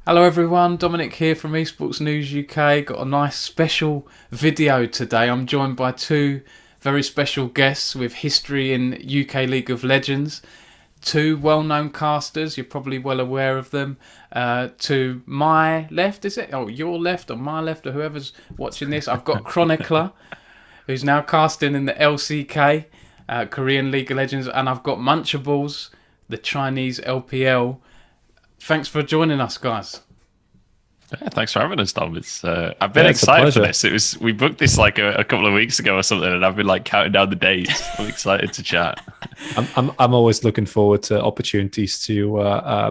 Hello everyone, Dominic here from Esports News UK. Got a nice special video today. I'm joined by two very special guests with history in UK League of Legends. Two well-known casters, you're probably well aware of them. To my left, is it? Oh, your left or my left or whoever's watching this. I've got Chronicler, who's now casting in the LCK, Korean League of Legends. And I've got Munchables, the Chinese LPL. Thanks for joining us, guys. Yeah, thanks for having us, Dom. I've been excited for this. We booked this like a couple of weeks ago or something, and I've been like counting down the days. I'm excited to chat. I'm always looking forward to opportunities to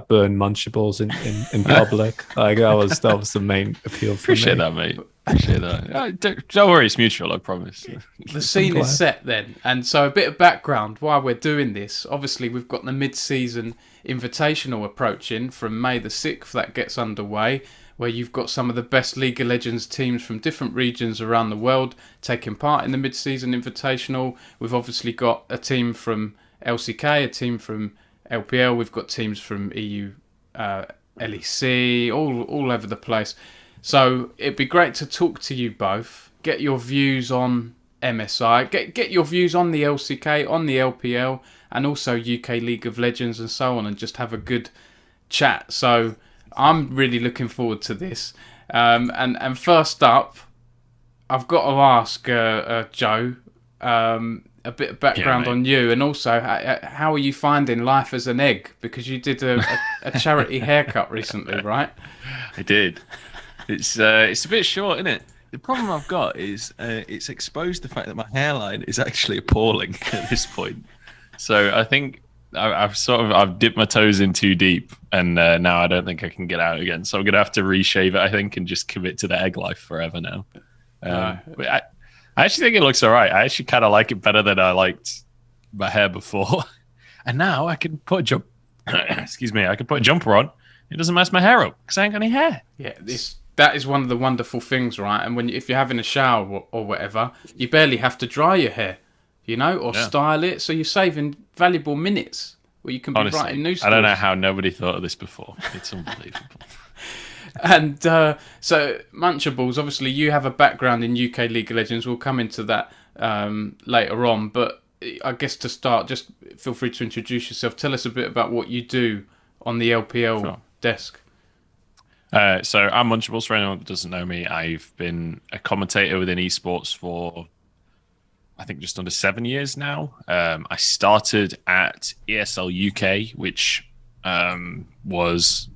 burn Munchables in public. Like that was the main appeal for Appreciate me. that, mate. Appreciate that. Don't worry, it's mutual. I promise. The scene is set then, and so a bit of background why we're doing this. Obviously, we've got the mid-season invitational approaching from May the 6th. That gets underway, where you've got some of the best League of Legends teams from different regions around the world taking part in the mid-season invitational. We've obviously got a team from LCK, a team from LPL. We've got teams from EU, LEC, all over the place. So it'd be great to talk to you both, get your views on MSI, get your views on the LCK, on the LPL, and also UK League of Legends and so on, and just have a good chat. So I'm really looking forward to this. And first up, I've got to ask Joe a bit of background on you, and also how are you finding life as an egg? Because you did a charity haircut recently, right? I did. It's a bit short, isn't it? The problem I've got is it's exposed the fact that my hairline is actually appalling at this point. So I think I've dipped my toes in too deep, and now I don't think I can get out again. So I'm gonna have to reshave it, I think, and just commit to the egg life forever now. But I actually think it looks all right. I actually kind of like it better than I liked my hair before. And now I can put a I can put a jumper on. It doesn't mess my hair up because I ain't got any hair. Yeah, that is one of the wonderful things, right? And if you're having a shower or whatever, you barely have to dry your hair, or style it. So you're saving valuable minutes where you can be writing new stories. I don't know how nobody thought of this before. It's unbelievable. And so Munchables, obviously you have a background in UK League of Legends. We'll come into that later on. But I guess to start, just feel free to introduce yourself. Tell us a bit about what you do on the LPL desk. So I'm Munchables. For anyone that doesn't know me, I've been a commentator within esports for, I think, just under 7 years now. I started at ESL UK, which was...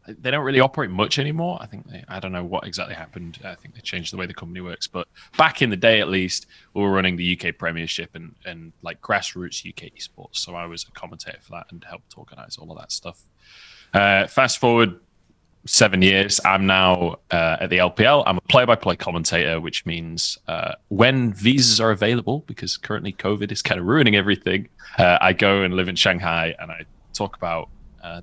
they don't really operate much anymore. I don't know what exactly happened. I think they changed the way the company works. But back in the day, at least, we were running the UK Premiership and like grassroots UK esports. So I was a commentator for that and helped organize all of that stuff. Fast forward 7 years, I'm now at the LPL. I'm a play-by-play commentator, which means when visas are available, because currently COVID is kind of ruining everything, I go and live in Shanghai and I talk about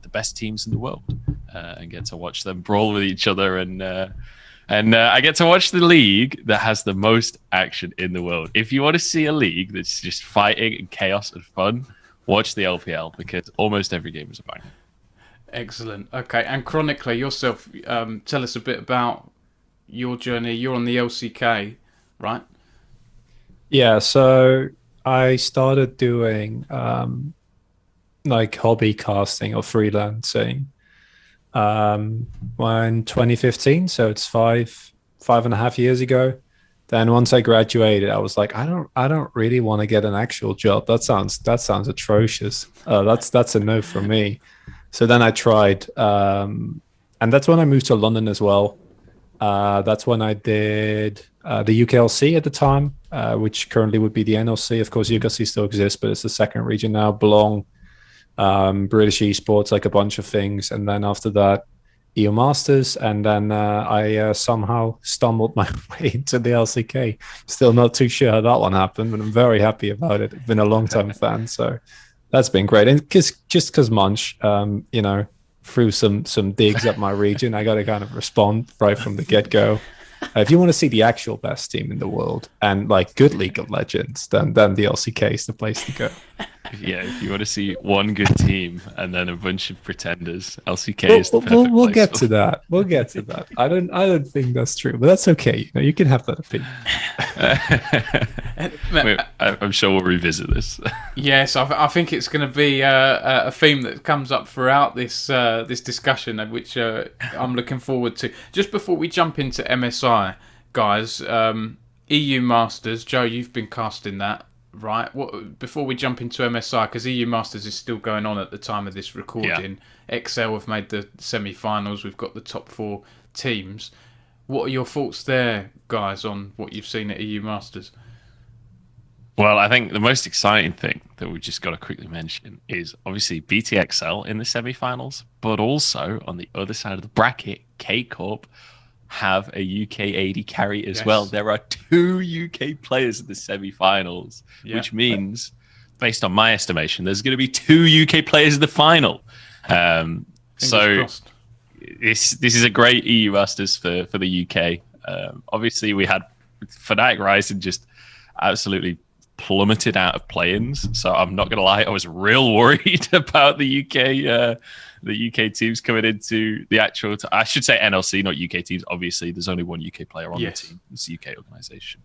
the best teams in the world and get to watch them brawl with each other. And I get to watch the league that has the most action in the world. If you want to see a league that's just fighting and chaos and fun, watch the LPL, because almost every game is a banger. Excellent. Okay, and Chronicler, yourself, tell us a bit about your journey. You're on the LCK, right? Yeah, so I started doing like hobby casting or freelancing in 2015. So it's five and a half years ago. Then once I graduated, I was like, I don't really want to get an actual job. That sounds atrocious. That's a no from me. So then I tried, and that's when I moved to London as well. That's when I did the UKLC at the time, which currently would be the NLC. Of course, UKLC still exists, but it's the second region now. Belong, British Esports, like a bunch of things. And then after that, EU Masters. And then I somehow stumbled my way into the LCK. Still not too sure how that one happened, but I'm very happy about it. I've been a long-time fan, so that's been great. And just because Munch, threw some digs at my region, I got to kind of respond right from the get-go. If you want to see the actual best team in the world and like good League of Legends, then the LCK is the place to go. Yeah, if you want to see one good team and then a bunch of pretenders, LCK is the perfect we'll place get for to that. We'll get to that. I don't think that's true, but that's okay. You know, you can have that opinion. I'm sure we'll revisit this. Yes, I think it's going to be a theme that comes up throughout this discussion, which I'm looking forward to. Just before we jump into MSI, guys, EU Masters, Joe, you've been casting that, right? Before we jump into MSI, because EU Masters is still going on at the time of this recording. Yeah. XL have made the semi-finals. We've got the top 4 teams. What are your thoughts there, guys, on what you've seen at EU Masters? Well, I think the most exciting thing that we've just got to quickly mention is obviously BTXL in the semi-finals, but also on the other side of the bracket, K-Corp have a UK AD carry as well. There are 2 UK players in the semi-finals, which means, based on my estimation, there's going to be 2 UK players in the final. So this is a great EU Masters for the UK. Obviously, we had Fnatic Rising just absolutely plummeted out of play-ins, so I'm not going to lie, I was real worried about the UK teams coming into the actual I should say NLC, not UK teams. Obviously there's only one UK player on the team. It's a UK organization,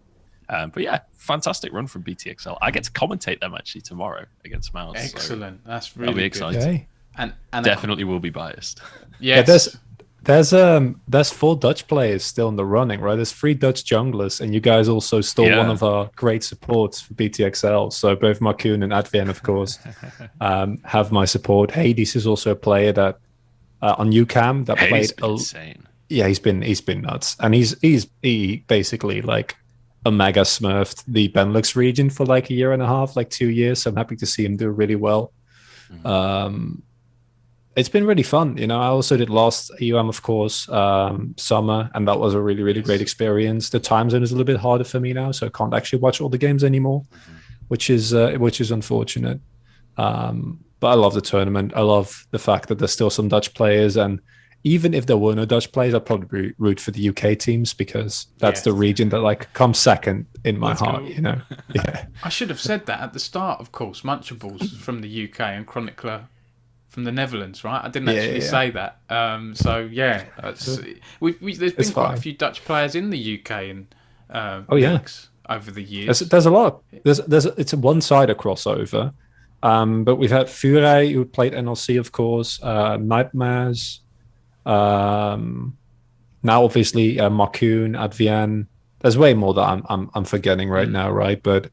but yeah, fantastic run from BTXL. I get to commentate them actually tomorrow against Mouse. Excellent. So that's really that'll be exciting. Okay. And definitely will be biased. Yes. Yeah, there's 4 Dutch players still in the running, right? There's 3 Dutch junglers, and you guys also stole one of our great supports for BTXL. So both Marcoon and Advian, of course, have my support. Hades is also a player that on UCAM that Hades played insane. Yeah, he's been nuts, and he basically like a mega smurfed the Benelux region for like a year and a half, like 2 years. So I'm happy to see him do really well. It's been really fun. You know, I also did last EUM, of course, summer, and that was a really, really great experience. The time zone is a little bit harder for me now, so I can't actually watch all the games anymore, which is unfortunate. But I love the tournament. I love the fact that there's still some Dutch players, and even if there were no Dutch players, I'd probably root for the UK teams because that's the region that like comes second in my heart. You know, yeah. I should have said that at the start. Of course, Munchables from the UK and Chronicler from the Netherlands, right? I didn't actually say that. So yeah, there's been quite a few Dutch players in the UK and leagues over the years. There's a lot. It's a one-sided crossover. But we've had Fure, who played NLC, of course, Nightmares. Now, obviously, Marcoon, Advian. There's way more that I'm forgetting right now, right? But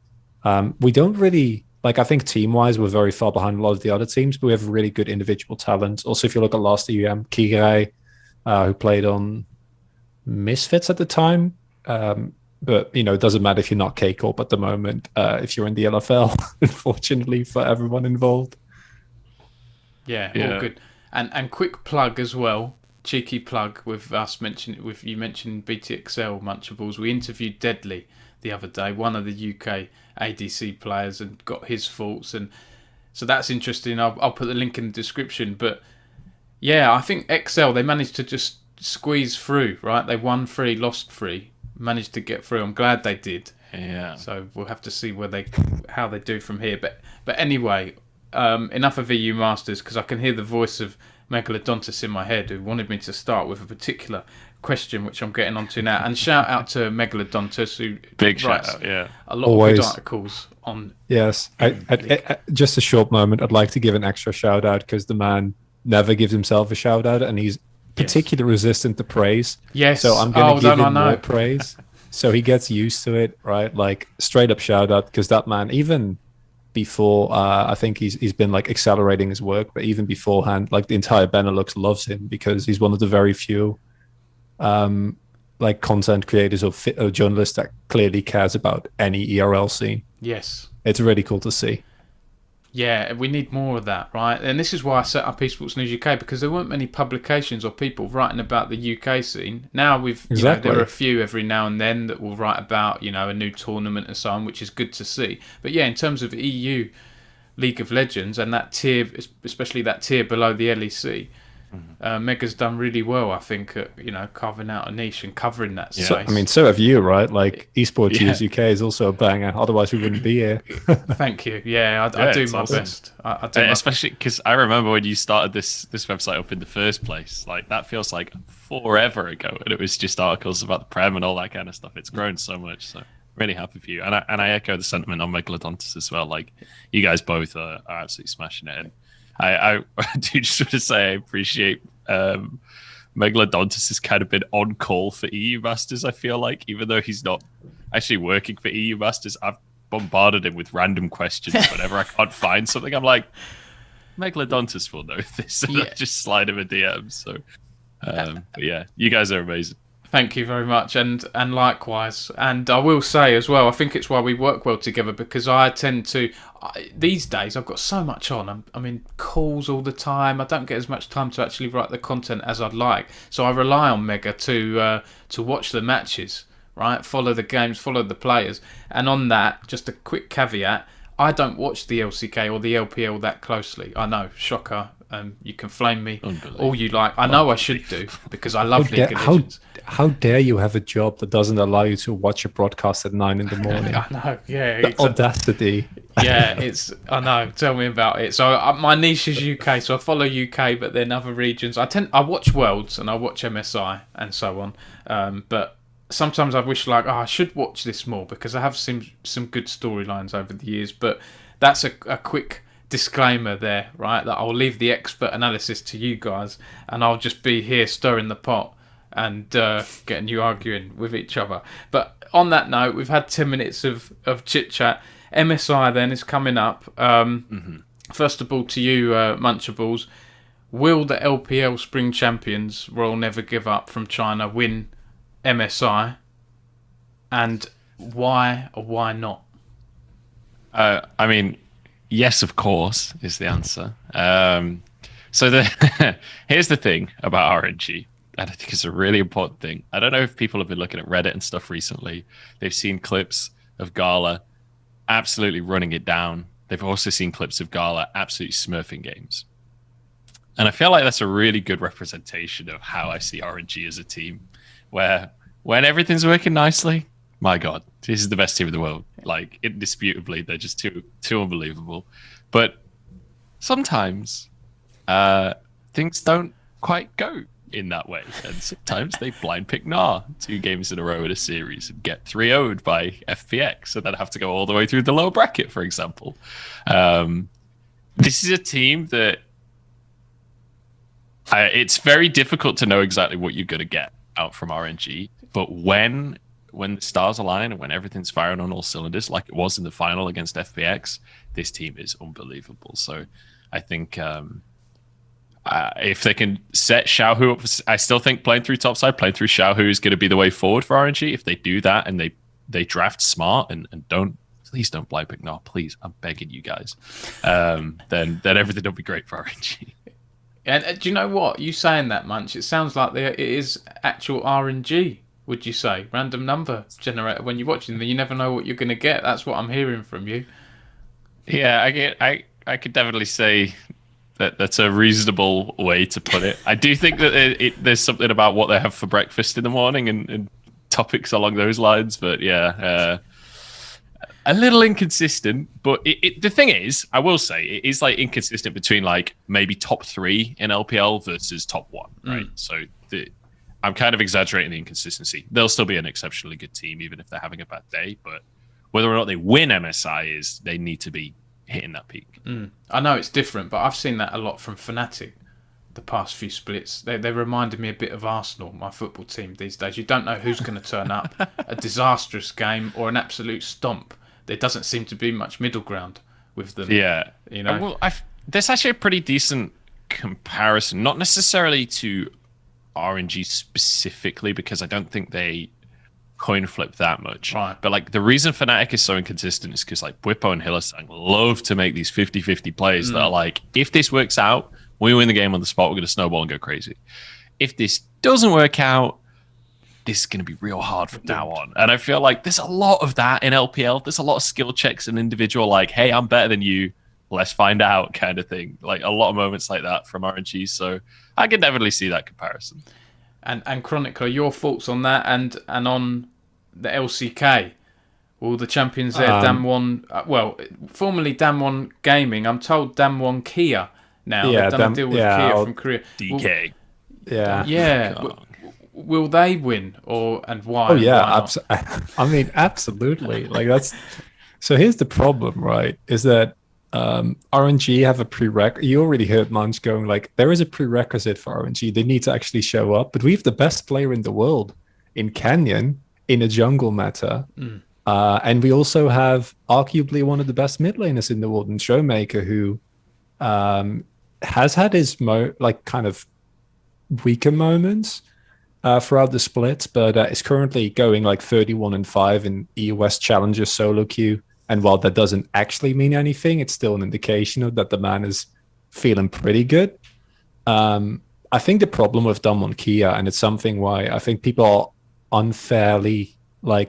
we don't really like. I think team-wise, we're very far behind a lot of the other teams, but we have really good individual talent. Also, if you look at last EUM, Kirai, who played on Misfits at the time. But, you know, it doesn't matter if you're not K-Corp at the moment, if you're in the LFL, unfortunately, for everyone involved. Yeah, all good. And quick plug as well, cheeky plug with you mentioned BTXL Munchables. We interviewed Deadly the other day, one of the UK ADC players, and got his thoughts. And so that's interesting. I'll put the link in the description. But yeah, I think XL, they managed to just squeeze through, right? They won 3, lost 3. Managed to get through. I'm glad they did. Yeah. So we'll have to see how they do from here. But anyway, enough of EU Masters, because I can hear the voice of Megalodontus in my head, who wanted me to start with a particular question, which I'm getting onto now. And shout out to Megalodontus, who writes a lot of good articles on. Yes. I, just a short moment. I'd like to give an extra shout out because the man never gives himself a shout out, and he's particularly resistant to praise. Yes. So I'm going to give him more praise. So he gets used to it, right? Like straight up shout out, because that man, even before, I think he's been like accelerating his work, but even beforehand, like the entire Benelux loves him because he's one of the very few like content creators or journalists that clearly cares about any ERL scene. Yes. It's really cool to see. Yeah, we need more of that, right? And this is why I set up Esports News UK, because there weren't many publications or people writing about the UK scene. Now there are a few every now and then that will write about, you know, a new tournament and so on, which is good to see. But yeah, in terms of EU League of Legends and that tier, especially that tier below the LEC, Mega's done really well, I think, at, carving out a niche and covering that space. So, I mean, so have you, right? Like, Esports News UK is also a banger. Otherwise, we wouldn't be here. Thank you. Yeah, I do my best. I do especially because I remember when you started this website up in the first place. Like, that feels like forever ago, and it was just articles about the Prem and all that kind of stuff. It's grown so much, so really happy for you. And I echo the sentiment on Megalodontus as well. Like, you guys both are absolutely smashing it. And I do just want to say I appreciate Megalodontus has kind of been on call for EU Masters, I feel like, even though he's not actually working for EU Masters. I've bombarded him with random questions whenever I can't find something. I'm like, Megalodontus will know this. And I just slide him a DM. So, but yeah, you guys are amazing. Thank you very much, and likewise. And I will say as well, I think it's why we work well together, because I tend to, these days I've got so much on. I'm in calls all the time. I don't get as much time to actually write the content as I'd like. So I rely on Mega to watch the matches, right? Follow the games, follow the players. And on that, just a quick caveat, I don't watch the LCK or the LPL that closely. I know, shocker. You can flame me all you like. I know I should do, because I love League of Legends. How dare you have a job that doesn't allow you to watch a broadcast at 9 a.m? I know, yeah. The audacity. Yeah, I know. Tell me about it. So my niche is UK, so I follow UK, but then other regions. I watch Worlds and I watch MSI and so on. But sometimes I wish I should watch this more, because I have seen some good storylines over the years. But that's a quick disclaimer there, right? That I'll leave the expert analysis to you guys, and I'll just be here stirring the pot and getting you arguing with each other. But on that note, we've had 10 minutes of chit chat. MSI then is coming up. First of all, to you, Munchables, will the LPL Spring Champions, Royal Never Give Up from China, win MSI? And why or why not? I mean, yes, of course, is the answer. So here's the thing about RNG, and I think it's a really important thing. I don't know if people have been looking at Reddit and stuff recently. They've seen clips of Gala absolutely running it down. They've also seen clips of Gala absolutely smurfing games. And I feel like that's a really good representation of how I see RNG as a team, where when everything's working nicely, my God, this is the best team in the world. Like, indisputably, they're just too unbelievable. But sometimes things don't quite go in that way. And sometimes they blind pick Gnar 2 games in a row in a series and get 3-0'd by FPX, and then have to go all the way through the lower bracket, for example. This is a team that it's very difficult to know exactly what you're going to get out from RNG. But when the stars align and when everything's firing on all cylinders, like it was in the final against FPX, this team is unbelievable. So I think if they can set Xiaohu up, I still think playing through topside, playing through Xiaohu is going to be the way forward for RNG. If they do that and they draft smart and please don't blind pick Gnar, please, I'm begging you guys, then everything will be great for RNG. And do you know what? You saying that, Munch, it sounds like it is actual RNG. Would you say random number generator when you're watching them? You never know what you're going to get. That's what I'm hearing from you. Yeah, I could definitely say that's a reasonable way to put it. I do think that there's something about what they have for breakfast in the morning and topics along those lines. But yeah, a little inconsistent. But the thing is, I will say, it is like inconsistent between like maybe top 3 in LPL versus top 1, right? So I'm kind of exaggerating the inconsistency. They'll still be an exceptionally good team, even if they're having a bad day. But whether or not they win MSI is they need to be hitting that peak. I know it's different, but I've seen that a lot from Fnatic the past few splits. They reminded me a bit of Arsenal, my football team these days. You don't know who's going to turn up. A disastrous game or an absolute stomp. There doesn't seem to be much middle ground with them. Yeah. You know? Well, there's actually a pretty decent comparison, not necessarily to RNG specifically, because I don't think they coin flip that much. Right. But like the reason Fnatic is so inconsistent is because like Bwipo and Hylissang love to make these 50-50 plays that are like, if this works out, we win the game on the spot, we're going to snowball and go crazy. If this doesn't work out, this is going to be real hard from now on. And I feel like there's a lot of that in LPL. There's a lot of skill checks and individual like, hey, I'm better than you. let's find out kind of thing. Like a lot of moments like that from RNG. So I can definitely see that comparison. And Chronicler, your thoughts on that and on the LCK? Will the champions there, Damwon, formerly Damwon Gaming, I'm told Damwon Kia now. Yeah, they've done a deal with Kia from Korea. DK. Will they win and why? Oh yeah, why not? Absolutely. Like that's. So here's the problem, right? Is that RNG have a prereq. You already heard Munch going like, there is a prerequisite for RNG. They need to actually show up. But we have the best player in the world in Canyon in a jungle meta. And we also have arguably one of the best mid laners in the world in Showmaker, who has had his kind of weaker moments throughout the splits, but is currently going like 31-5 in EOS Challenger solo queue. And while that doesn't actually mean anything, it's still an indication of that the man is feeling pretty good. I think the problem with Damwon Kia, and it's something why I think people are unfairly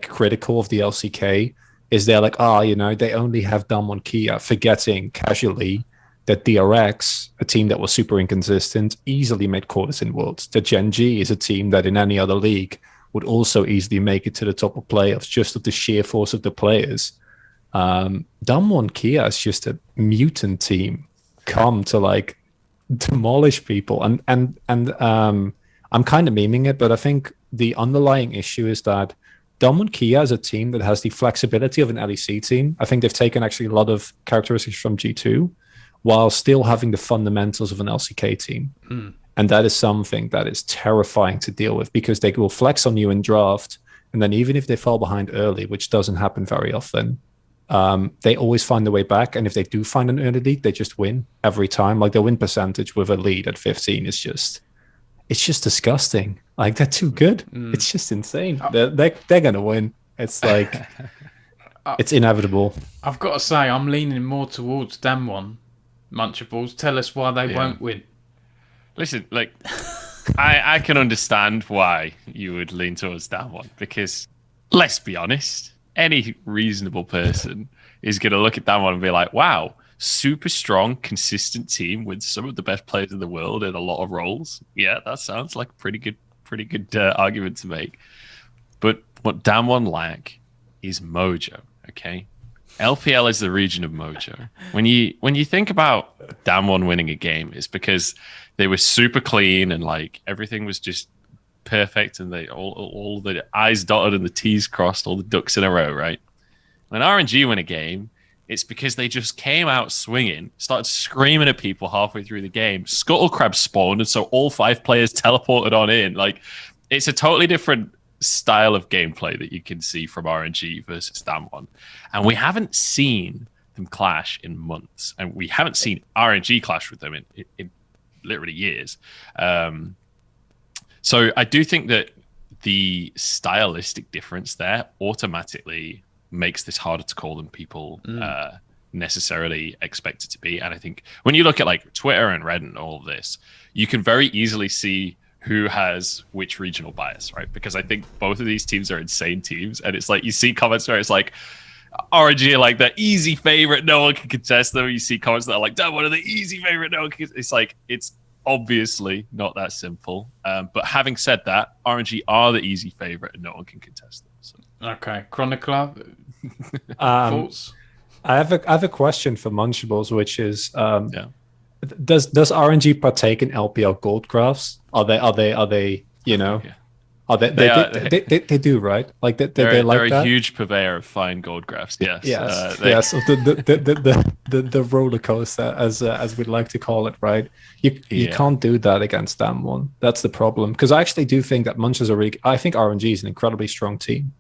critical of the LCK, is they're like, they only have Damwon Kia, forgetting casually that DRX, a team that was super inconsistent, easily made quarters in Worlds. That Gen G is a team that in any other league would also easily make it to the top of playoffs, just of the sheer force of the players. Damwon Kia is just a mutant team come to demolish people, and I'm kind of memeing it, but I think the underlying issue is that Damwon Kia is a team that has the flexibility of an LEC team. I think they've taken actually a lot of characteristics from G2 while still having the fundamentals of an LCK team. And that is something that is terrifying to deal with, because they will flex on you in draft, and then even if they fall behind early, which doesn't happen very often, they always find their way back. And if they do find an early lead, they just win every time. Like, their win percentage with a lead at 15 is just disgusting. Like, they're too good. It's just insane. They're gonna win. It's like it's inevitable. I've got to say, I'm leaning more towards Damwon. Munchables, tell us why they won't win. Listen, I can understand why you would lean towards Damwon, because let's be honest, any reasonable person is going to look at Damwon and be like, wow, super strong, consistent team with some of the best players in the world in a lot of roles. Yeah, that sounds like a pretty good argument to make. But what Damwon lack is mojo, okay? LPL is the region of mojo. When you think about Damwon winning a game, it's because they were super clean and everything was just perfect, and they all the I's dotted and the T's crossed, all the ducks in a row, right? When RNG win a game, it's because they just came out swinging, started screaming at people halfway through the game. Scuttle Crab spawned, and so all 5 players teleported on in. It's a totally different style of gameplay that you can see from RNG versus Damwon. And we haven't seen them clash in months. And we haven't seen RNG clash with them in literally years. So I do think that the stylistic difference there automatically makes this harder to call than people necessarily expect it to be. And I think when you look at Twitter and Reddit and all of this, you can very easily see who has which regional bias, right? Because I think both of these teams are insane teams, and it's you see comments where it's RNG are the easy favorite, no one can contest them. You see comments that are Damn, one of the easy favorite, no one can. It's it's obviously not that simple. But having said that, RNG are the easy favorite, and no one can contest them. So. Okay, Chronicler, thoughts? I have a question for Munchables, which is, does RNG partake in LPL gold graphs? Are they you know? Yeah. Are they do, right? They're a huge purveyor of fine gold graphs. Yes. Yes. The roller coaster, as we'd like to call it, right? You can't do that against Damwon. That's the problem. Because I actually do think that Munch is I think RNG is an incredibly strong team.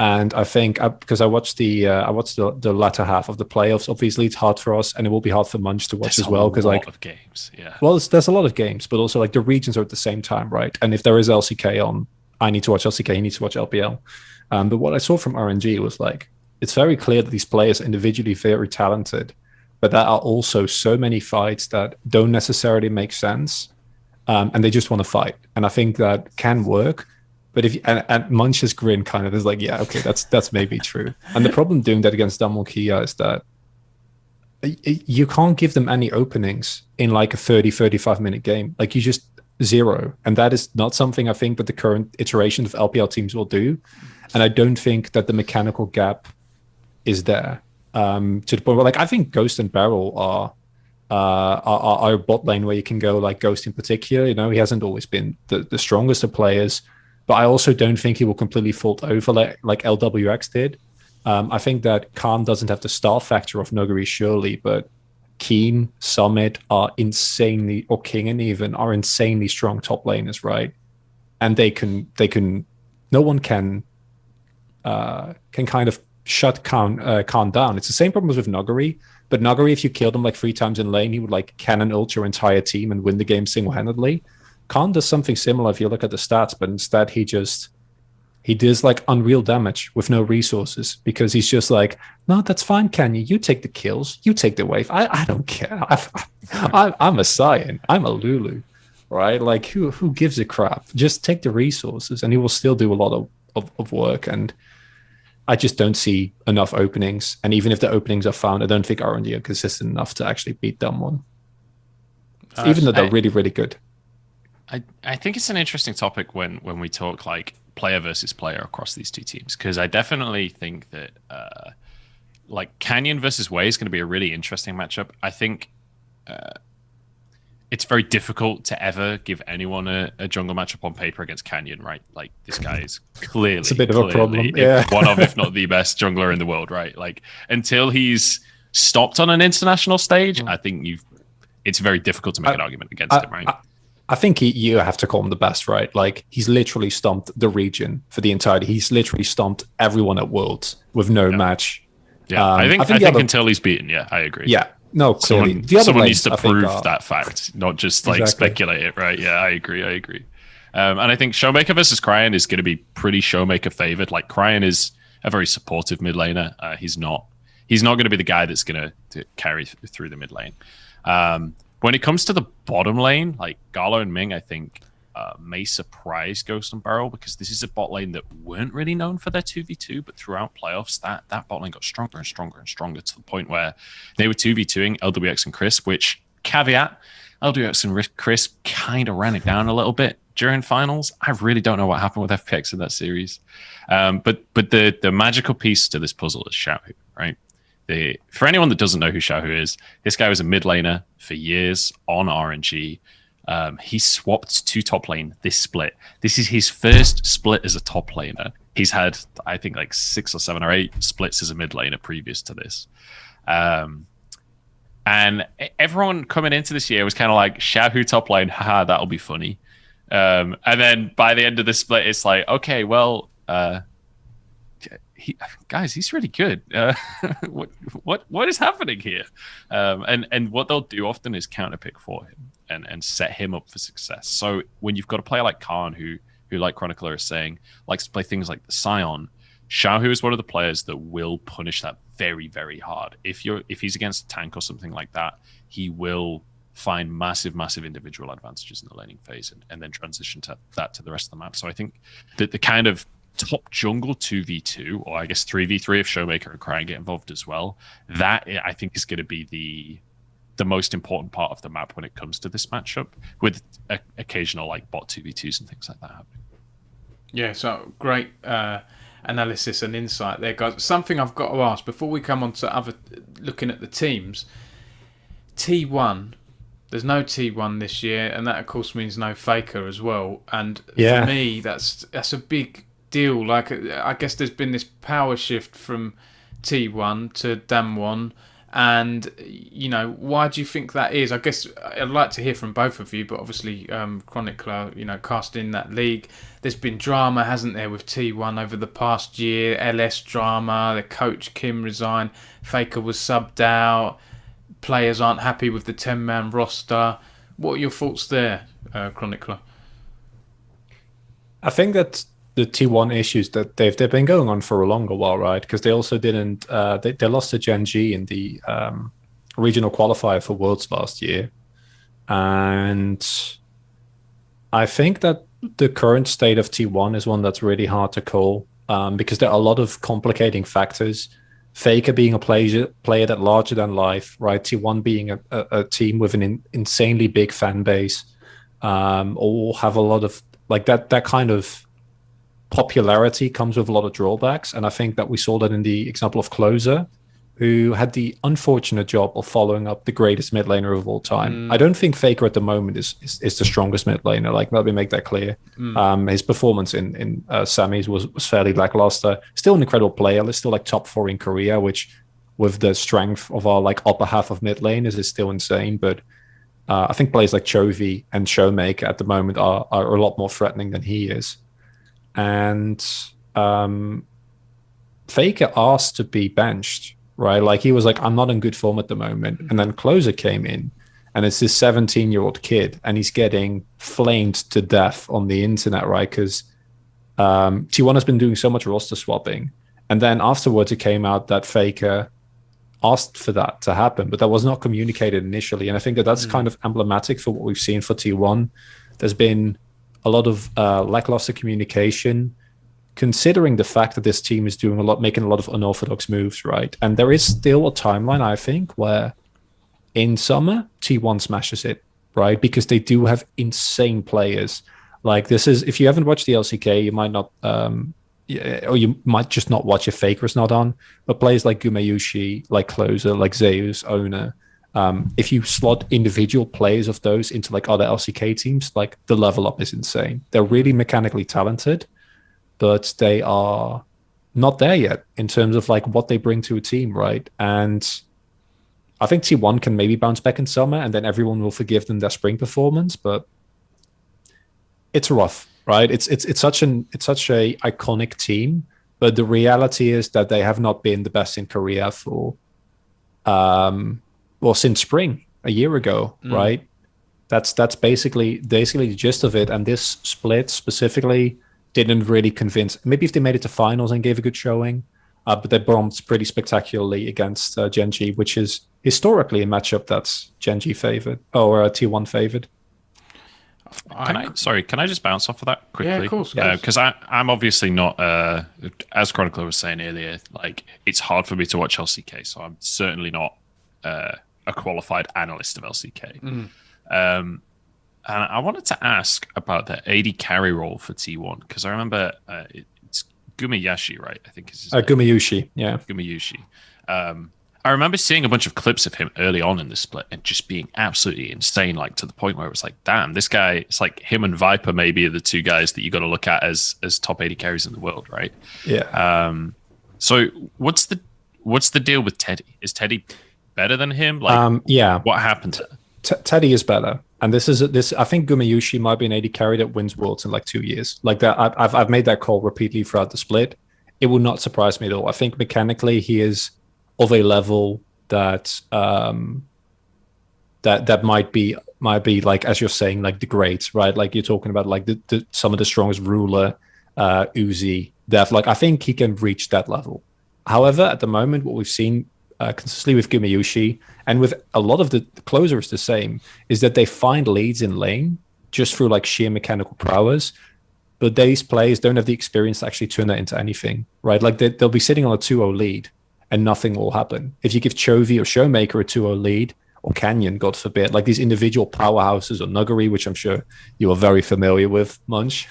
And I think because I watched the latter half of the playoffs. Obviously, it's hard for us, and it will be hard for Munch to watch as well. Because of games, yeah. Well, there's a lot of games, but also the regions are at the same time, right? And if there is LCK on, I need to watch LCK. He needs to watch LPL. But what I saw from RNG was it's very clear that these players are individually very talented, but there are also so many fights that don't necessarily make sense, and they just want to fight. And I think that can work. But and Munch's grin kind of is yeah, okay, that's maybe true. And the problem doing that against Damwon Kia is that you can't give them any openings in like a 35-minute game. Like you just zero. And that is not something I think that the current iteration of LPL teams will do. And I don't think that the mechanical gap is there. To the point where, like, I think Ghost and Barrel are a bot lane where you can go, like Ghost in particular. You know, he hasn't always been the strongest of players, but I also don't think he will completely fall over like LWX did. I think that Khan doesn't have the star factor of Nuguri, surely, but Keen, Summit are insanely, or Kingen even, are insanely strong top laners, right? And they can, no one can kind of shut Khan down. It's the same problem with Nuguri, but Nuguri, if you killed him like 3 times in lane, he would like cannon ult your entire team and win the game single-handedly. Khan does something similar if you look at the stats, but instead he does like unreal damage with no resources, because he's just like, no, that's fine, Kanye. You take the kills, you take the wave. I don't care. I'm a Saiyan. I'm a Lulu, right? Like who gives a crap? Just take the resources, and he will still do a lot of work. And I just don't see enough openings. And even if the openings are found, I don't think RNG are consistent enough to actually beat them one. Even though they're really, really good. I think it's an interesting topic when we talk like player versus player across these two teams, because I definitely think that like Canyon versus Way is going to be a really interesting matchup. I think it's very difficult to ever give anyone a jungle matchup on paper against Canyon, right? Like this guy is clearly it's a bit of a problem. Yeah, one of, if not the best jungler in the world, right? Like until he's stopped on an international stage, I think it's very difficult to make an argument against him, right? I think you have to call him the best, right? Like he's literally stomped the region for the entirety. He's literally stomped everyone at Worlds with no match. Yeah, I think until he's beaten. Yeah, I agree. Yeah, no, clearly. Someone needs to prove that fact, not just like speculate it, right? Yeah, I agree. And I think Showmaker versus Cryan is going to be pretty Showmaker favored. Like Cryan is a very supportive mid laner. He's not going to be the guy that's going to carry through the mid lane. When it comes to the bottom lane, like Garlo and Ming, I think may surprise Ghost and Barrel, because this is a bot lane that weren't really known for their 2v2, but throughout playoffs, that bot lane got stronger and stronger and stronger to the point where they were 2v2ing LWX and Chris, which, caveat, LWX and Chris kind of ran it down a little bit during finals. I really don't know what happened with FPX in that series. But the magical piece to this puzzle is Xiaohu, right? For anyone that doesn't know who Xiaohu is, this guy was a mid laner for years on RNG. He swapped to top lane this split. This is his first split as a top laner. He's had, I think, like 6 or 7 or 8 splits as a mid laner previous to this. And everyone coming into this year was kind of like, Xiaohu top lane, haha, that'll be funny. And then by the end of the split, it's like, okay, well, he's really good. What is happening here? And what they'll do often is counterpick for him and set him up for success. So when you've got a player like Khan, who like Chronicler is saying, likes to play things like the Scion, Xiaohu is one of the players that will punish that very, very hard. If he's against a tank or something like that, he will find massive individual advantages in the laning phase and then transition to the rest of the map. So I think that the kind of top jungle 2v2, or I guess 3v3 if Showmaker and Cryan get involved as well, that I think is going to be the most important part of the map when it comes to this matchup, with occasional like bot 2v2s and things like that happening. Yeah, so great analysis and insight there, guys. Something I've got to ask before we come on to looking at the teams. T1, there's no T1 this year, and that of course means no Faker as well. And for me, that's a big deal. Like, I guess there's been this power shift from T1 to Damwon, and you know, why do you think that is? I guess I'd like to hear from both of you, but obviously Chronicler, you know, cast in that league, there's been drama, hasn't there, with T1 over the past year? LS drama, the coach Kim resigned, Faker was subbed out, players aren't happy with the 10-man roster. What are your thoughts there, Chronicler? I think that the T1 issues that they've been going on for a longer while, right? Because they also didn't they lost to Gen G in the regional qualifier for Worlds last year, and I think that the current state of T1 is one that's really hard to call because there are a lot of complicating factors. Faker being a player that larger than life, right? T1 being a team with an insanely big fan base, all have a lot of like that kind of popularity comes with a lot of drawbacks. And I think that we saw that in the example of Closer, who had the unfortunate job of following up the greatest mid laner of all time. I don't think Faker at the moment is the strongest mid laner. Like, let me make that clear. His performance in semis was fairly lackluster. Still an incredible player. He's still like top 4 in Korea, which with the strength of our like upper half of mid laners is still insane. But I think players like Chovy and Showmaker at the moment are a lot more threatening than he is. And Faker asked to be benched. Right, like he was like, I'm not in good form at the moment, and then Closer came in, and it's this 17-year-old kid, and he's getting flamed to death on the internet, right? Because T1 has been doing so much roster swapping, and then afterwards it came out that Faker asked for that to happen, but that was not communicated initially, and I think that's kind of emblematic for what we've seen for T1. There's been a lot of lackluster communication, considering the fact that this team is making a lot of unorthodox moves, right? And there is still a timeline, I think, where in summer, T1 smashes it, right? Because they do have insane players. Like this is, if you haven't watched the LCK, you might not, or you might just not watch if Faker is not on, but players like Gumayushi, like Closer, like Zeus, Owner, if you slot individual players of those into like other LCK teams, like the level up is insane. They're really mechanically talented, but they are not there yet in terms of like what they bring to a team, right? And I think T1 can maybe bounce back in summer, and then everyone will forgive them their spring performance. But it's rough, right? It's such a iconic team, but the reality is that they have not been the best in Korea for since spring a year ago, right? That's basically the gist of it. And this split specifically didn't really convince. Maybe if they made it to finals and gave a good showing, but they bombed pretty spectacularly against Genji, which is historically a matchup that's Genji favored or T1 favored. Can I just bounce off of that quickly? Yeah, of course. Because I'm obviously not, as Chronicler was saying earlier, like it's hard for me to watch LCK, so I'm certainly not a qualified analyst of LCK. And I wanted to ask about the AD carry role for T1, because I remember it's Gumayashi, right? I think is his name. Gumayushi, yeah. Gumayushi. I remember seeing a bunch of clips of him early on in the split and just being absolutely insane, like to the point where it was like, damn, this guy, it's like him and Viper maybe are the two guys that you got to look at as top 80 carries in the world, right? Yeah. So what's the deal with Teddy? Is Teddy better than him? Like, yeah. What happened? Teddy is better. And this I think Gumayushi might be an AD carry that wins Worlds in like 2 years. Like that, I've made that call repeatedly throughout the split. It would not surprise me at all. I think mechanically he is of a level that that might be like, as you're saying, like the greats, right? Like you're talking about like the some of the strongest ruler, Uzi, Def. Like I think he can reach that level. However, at the moment, what we've seen consistently with Gumayushi and with a lot of the closers the same is that they find leads in lane just through like sheer mechanical prowess, but these players don't have the experience to actually turn that into anything, right? Like they'll be sitting on a 2-0 lead and nothing will happen. If you give Chovy or Showmaker a 2-0 lead, or Canyon, God forbid, like these individual powerhouses, or Nuggery, which I'm sure you are very familiar with, Munch.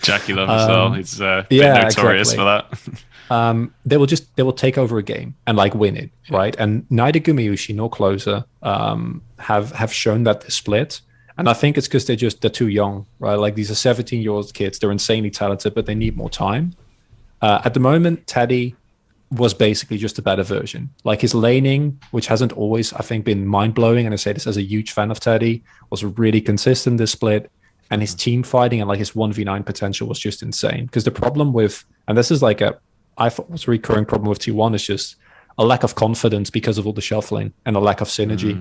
Jackie Love as well. He's been notorious for that. They will take over a game and like win it, right? And neither Gumayushi nor Closer have shown that the split. And I think it's because they're too young, right? Like these are 17-year-old kids. They're insanely talented, but they need more time. At the moment, Teddy was basically just a better version. Like his laning, which hasn't always, I think, been mind-blowing, and I say this as a huge fan of Teddy, was really consistent this split. And his team fighting and like his 1v9 potential was just insane. Because the problem with, and this is like I thought was a recurring problem with T1, is just a lack of confidence because of all the shuffling and a lack of synergy.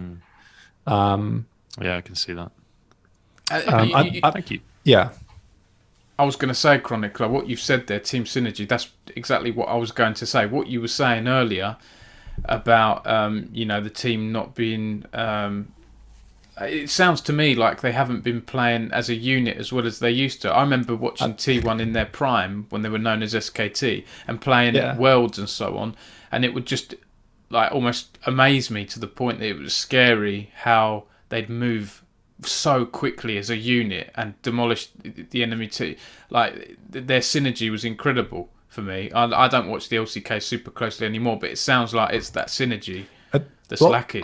Yeah, I can see that. Thank you. Yeah. I was going to say, Chronicler, what you've said there, team synergy, that's exactly what I was going to say. What you were saying earlier about, the team not being it sounds to me like they haven't been playing as a unit as well as they used to. I remember watching T1 in their prime when they were known as SKT and playing Worlds and so on, and it would just like almost amaze me to the point that it was scary how they'd move so quickly as a unit and demolish the enemy team. Like their synergy was incredible for me. I don't watch the LCK super closely anymore, but it sounds like it's that synergy that's lacking.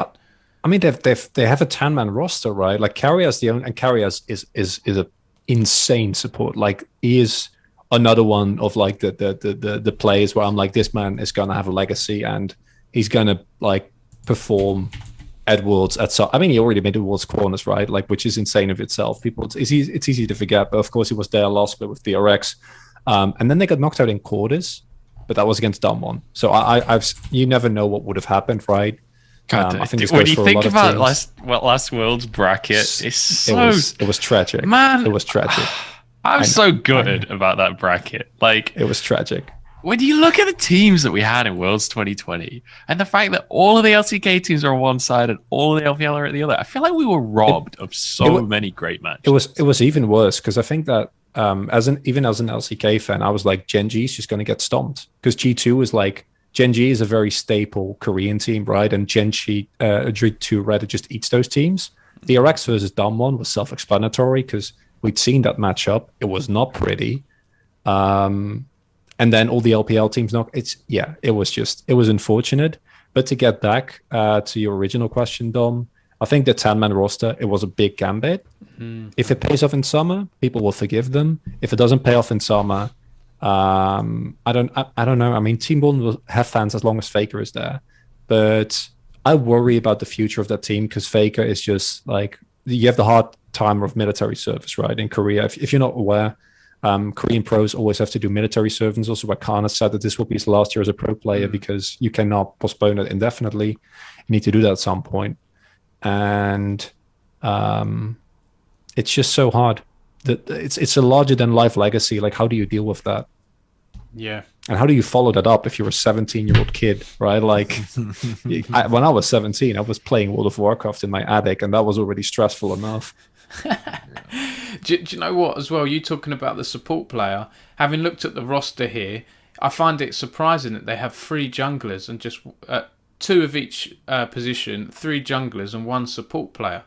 I mean, they have a 10-man roster, right? Like Carrier's the only, and Carrier is a insane support. Like he is another one of like the players where I'm like, this man is gonna have a legacy and he's gonna like perform at Worlds at some. I mean, he already made the Worlds corners, right? Like, which is insane of itself. People, it's easy to forget, but of course he was there last split with DRX, and then they got knocked out in quarters, but that was against Damwon. So I've you never know what would have happened, right? I think when you think about last Worlds bracket, it was tragic. Man, it was tragic. I was so gutted about that bracket. Like it was tragic. When you look at the teams that we had in Worlds 2020 and the fact that all of the LCK teams are on one side and all of the LPL are at the other, I feel like we were robbed of so many great matches. It was even worse because I think that even as an LCK fan, I was like, Gen G is just going to get stomped because G2 is like, Gen G is a very staple Korean team, right? And Gen G, G2 rather just eats those teams. The RX versus Damwon was self-explanatory because we'd seen that matchup. It was not pretty. And then all the LPL teams it was unfortunate. But to get back to your original question, Dom, I think the 10-man roster, it was a big gambit. Mm-hmm. If it pays off in summer, people will forgive them. If it doesn't pay off in summer, I don't know. I mean, Team Bolton will have fans as long as Faker is there. But I worry about the future of that team because Faker is just like, you have the hard time of military service, right? In Korea, if you're not aware, Korean pros always have to do military service. Also, Wakana said that this will be his last year as a pro player because you cannot postpone it indefinitely. You need to do that at some point. And it's just so hard. It's a larger than life legacy. Like, how do you deal with that? Yeah. And how do you follow that up if you're a 17-year-old kid, right? Like, when I was 17, I was playing World of Warcraft in my attic, and that was already stressful enough. Do you know what, as well, you talking about the support player, having looked at the roster here, I find it surprising that they have 3 junglers and just 2 of each position, 3 junglers and 1 support player.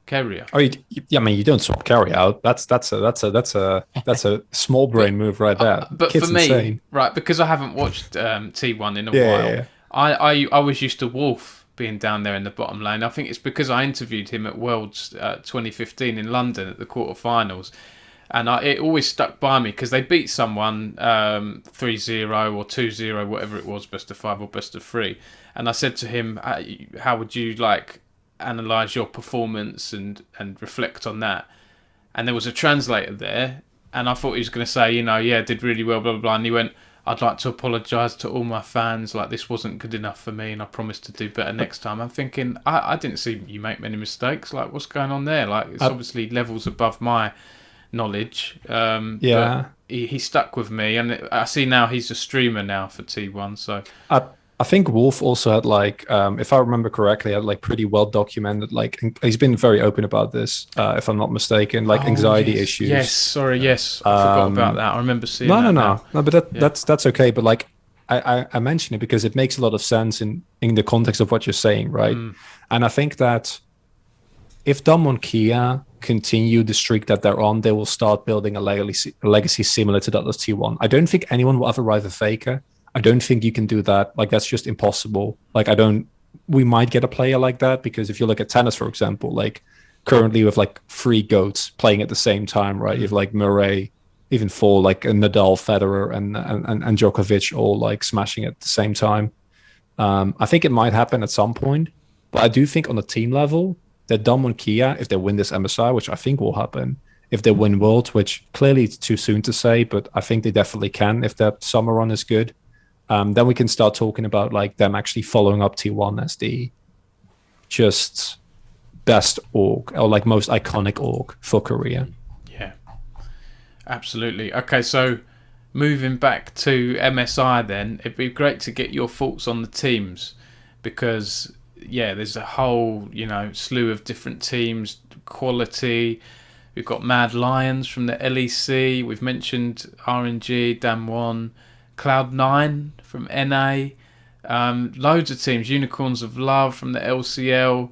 Carrier. Oh, I mean, you don't swap carry out. That's a small brain move right there. But Kid's for me, insane. Right, because I haven't watched T1 in a while. Yeah. I was used to Wolf being down there in the bottom lane. I think it's because I interviewed him at Worlds 2015 in London at the quarterfinals, and it always stuck by me because they beat someone 3-0 or 2-0, whatever it was, best of 5 or best of 3. And I said to him, "How would you like analyze your performance and reflect on that?" And there was a translator there, and I thought he was going to say, did really well, blah blah blah. And he went, "I'd like to apologise to all my fans. Like, this wasn't good enough for me, and I promised to do better next time." I'm thinking, I didn't see you make many mistakes. Like, what's going on there? Like, it's obviously levels above my knowledge. But he stuck with me, and I see now he's a streamer now for T1. So I think Wolf also had like, if I remember correctly, had like pretty well documented. Like, he's been very open about this, if I'm not mistaken. Like anxiety issues. Yes, I forgot about that. I remember seeing that. No, but that's okay. But like, I mention it because it makes a lot of sense in the context of what you're saying, right? And I think that if Damwon Kia continue the streak that they're on, they will start building a legacy similar to that of T1. I don't think anyone will ever rival Faker. I don't think you can do that. Like, that's just impossible. Like, we might get a player like that because if you look at tennis, for example, like currently with like 3 GOATs playing at the same time, right? You have like Murray, even 4, like Nadal, Federer, and Djokovic all like smashing at the same time. I think it might happen at some point, but I do think on the team level that Damwon Kia, if they win this MSI, which I think will happen, if they win Worlds, which clearly it's too soon to say, but I think they definitely can if their summer run is good. Then we can start talking about like them actually following up T1 as the just best org or like most iconic org for Korea. Yeah, absolutely. Okay, so moving back to MSI then, it'd be great to get your thoughts on the teams because there's a whole, slew of different teams, quality. We've got Mad Lions from the LEC. We've mentioned RNG, Damwon, Cloud9 from NA. Loads of teams. Unicorns of Love from the LCL.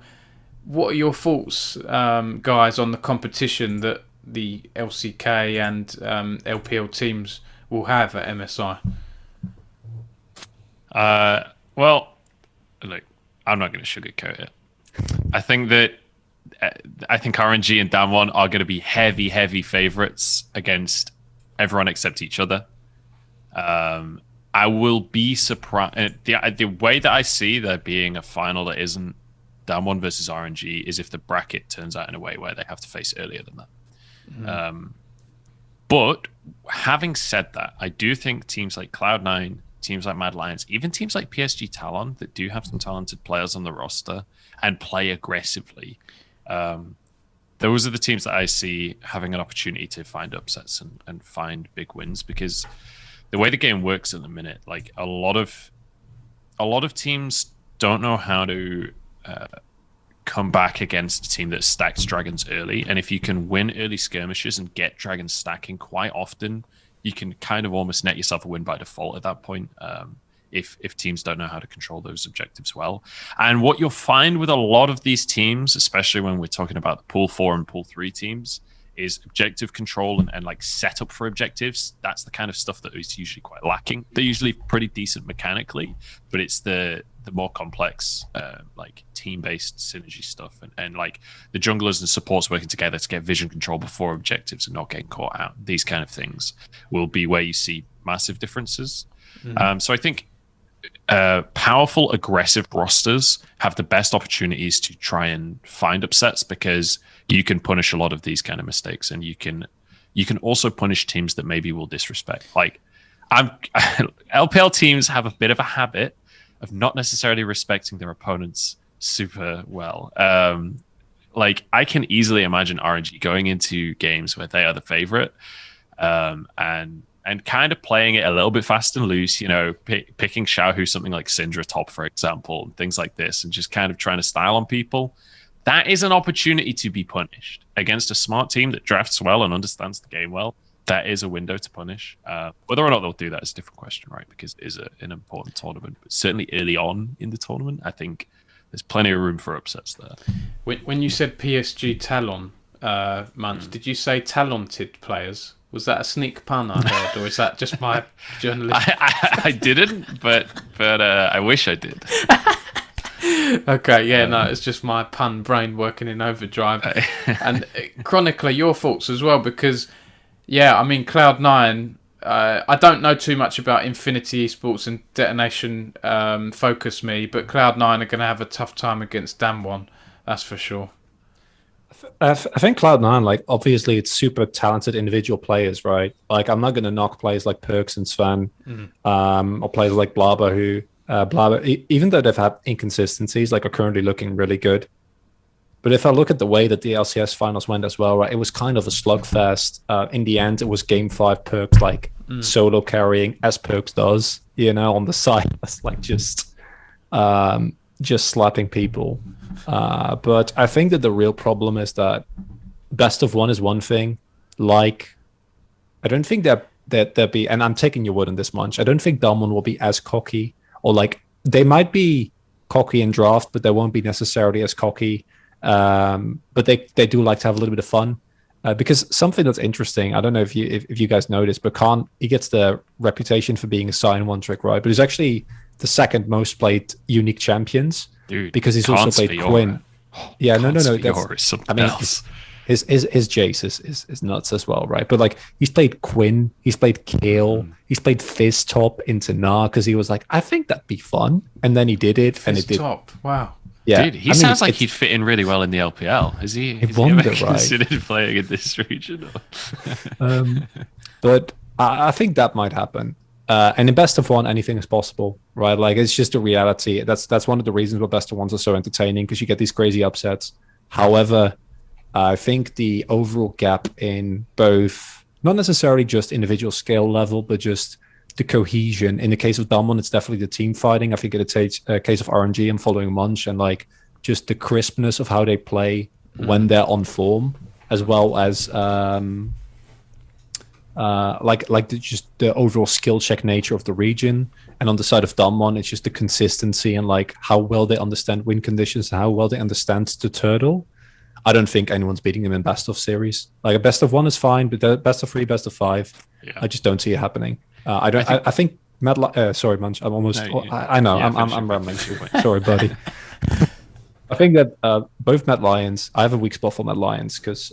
What are your thoughts, guys, on the competition that the LCK and LPL teams will have at MSI? Well, look, I'm not going to sugarcoat it. I think RNG and Damwon are going to be heavy favorites against everyone except each other. I will be surprised. The way that I see there being a final that isn't Damwon versus RNG is if the bracket turns out in a way where they have to face earlier than that. Mm-hmm. But having said that, I do think teams like Cloud9, teams like Mad Lions, even teams like PSG Talon that do have some talented players on the roster and play aggressively, those are the teams that I see having an opportunity to find upsets and find big wins, because the way the game works at the minute, like a lot of teams don't know how to come back against a team that stacks dragons early. And if you can win early skirmishes and get dragons stacking, quite often you can kind of almost net yourself a win by default at that point, if teams don't know how to control those objectives well. And what you'll find with a lot of these teams, especially when we're talking about the Pool 4 and Pool 3 teams, is objective control and like setup for objectives. That's the kind of stuff that is usually quite lacking. They're usually pretty decent mechanically, but it's the more complex like team-based synergy stuff and like the junglers and supports working together to get vision control before objectives and not getting caught out. These kind of things will be where you see massive differences. Mm-hmm. So I think powerful, aggressive rosters have the best opportunities to try and find upsets, because you can punish a lot of these kind of mistakes, and you can also punish teams that maybe will disrespect. Like LPL teams have a bit of a habit of not necessarily respecting their opponents super well. Like I can easily imagine RNG going into games where they are the favorite, and kind of playing it a little bit fast and loose, picking Xiaohu something like Syndra top, for example, and things like this, and just kind of trying to style on people. That is an opportunity to be punished against a smart team that drafts well and understands the game well. That is a window to punish. Whether or not they'll do that is a different question, right? Because it is an important tournament. But certainly early on in the tournament, I think there's plenty of room for upsets there. When you said PSG Talon, Munch, did you say talented players? Was that a sneak pun I heard, or is that just my journalist? I didn't, but I wish I did. Okay, yeah, no, it's just my pun brain working in overdrive. And Chronicler, your thoughts as well, because, yeah, I mean, Cloud9, I don't know too much about Infinity Esports and Detonation Focus Me, but Cloud9 are going to have a tough time against Damwon, that's for sure. I think Cloud9, like, obviously it's super talented individual players, right? Like, I'm not going to knock players like Perks and Sven, or players like Blabber, who, even though they've had inconsistencies, like, are currently looking really good. But if I look at the way that the LCS finals went as well, right, it was kind of a slugfest. In the end, it was Game 5 Perks, like, solo carrying, as Perks does, on the side. That's like just slapping people. But I think that the real problem is that best of one is one thing. Like, I don't think that there'll be, and I'm taking your word on this, Munch, I don't think Damwon will be as cocky, or like, they might be cocky in draft, but they won't be necessarily as cocky. But they do like to have a little bit of fun. Because something that's interesting, I don't know if you guys noticed, but Khan, he gets the reputation for being a sign one trick, right? But he's actually the second most played unique champions. Dude, because he's also played Quinn. Yeah, no. That's, I mean, his Jace is nuts as well, right? But like, he's played Quinn, he's played Kale, he's played Fizz top into Gnar, because he was like, I think that'd be fun, and then he did it, Fizz and it did. Top, wow. Yeah, dude, he sounds like he'd fit in really well in the LPL. Is he? I wonder, right? Considered playing in this region? But I think that might happen. And in best of one, anything is possible, right? Like, it's just a reality. That's one of the reasons why best of ones are so entertaining, because you get these crazy upsets. However, I think the overall gap in both, not necessarily just individual skill level, but just the cohesion. In the case of Damwon, it's definitely the team fighting. I think in the case of RNG, I'm following Munch, and like just the crispness of how they play when they're on form, as well as just the overall skill check nature of the region. And on the side of Damwon, it's just the consistency and like how well they understand win conditions and how well they understand the turtle. I don't think anyone's beating them in best of series. Like a best of 1 is fine, but the best of 3, best of 5, I just don't see it happening. I think sorry, Munch. I'm almost. No, I know. Yeah, I'm rambling. Sorry, buddy. I think that both Mad Lions. I have a weak spot for Mad Lions because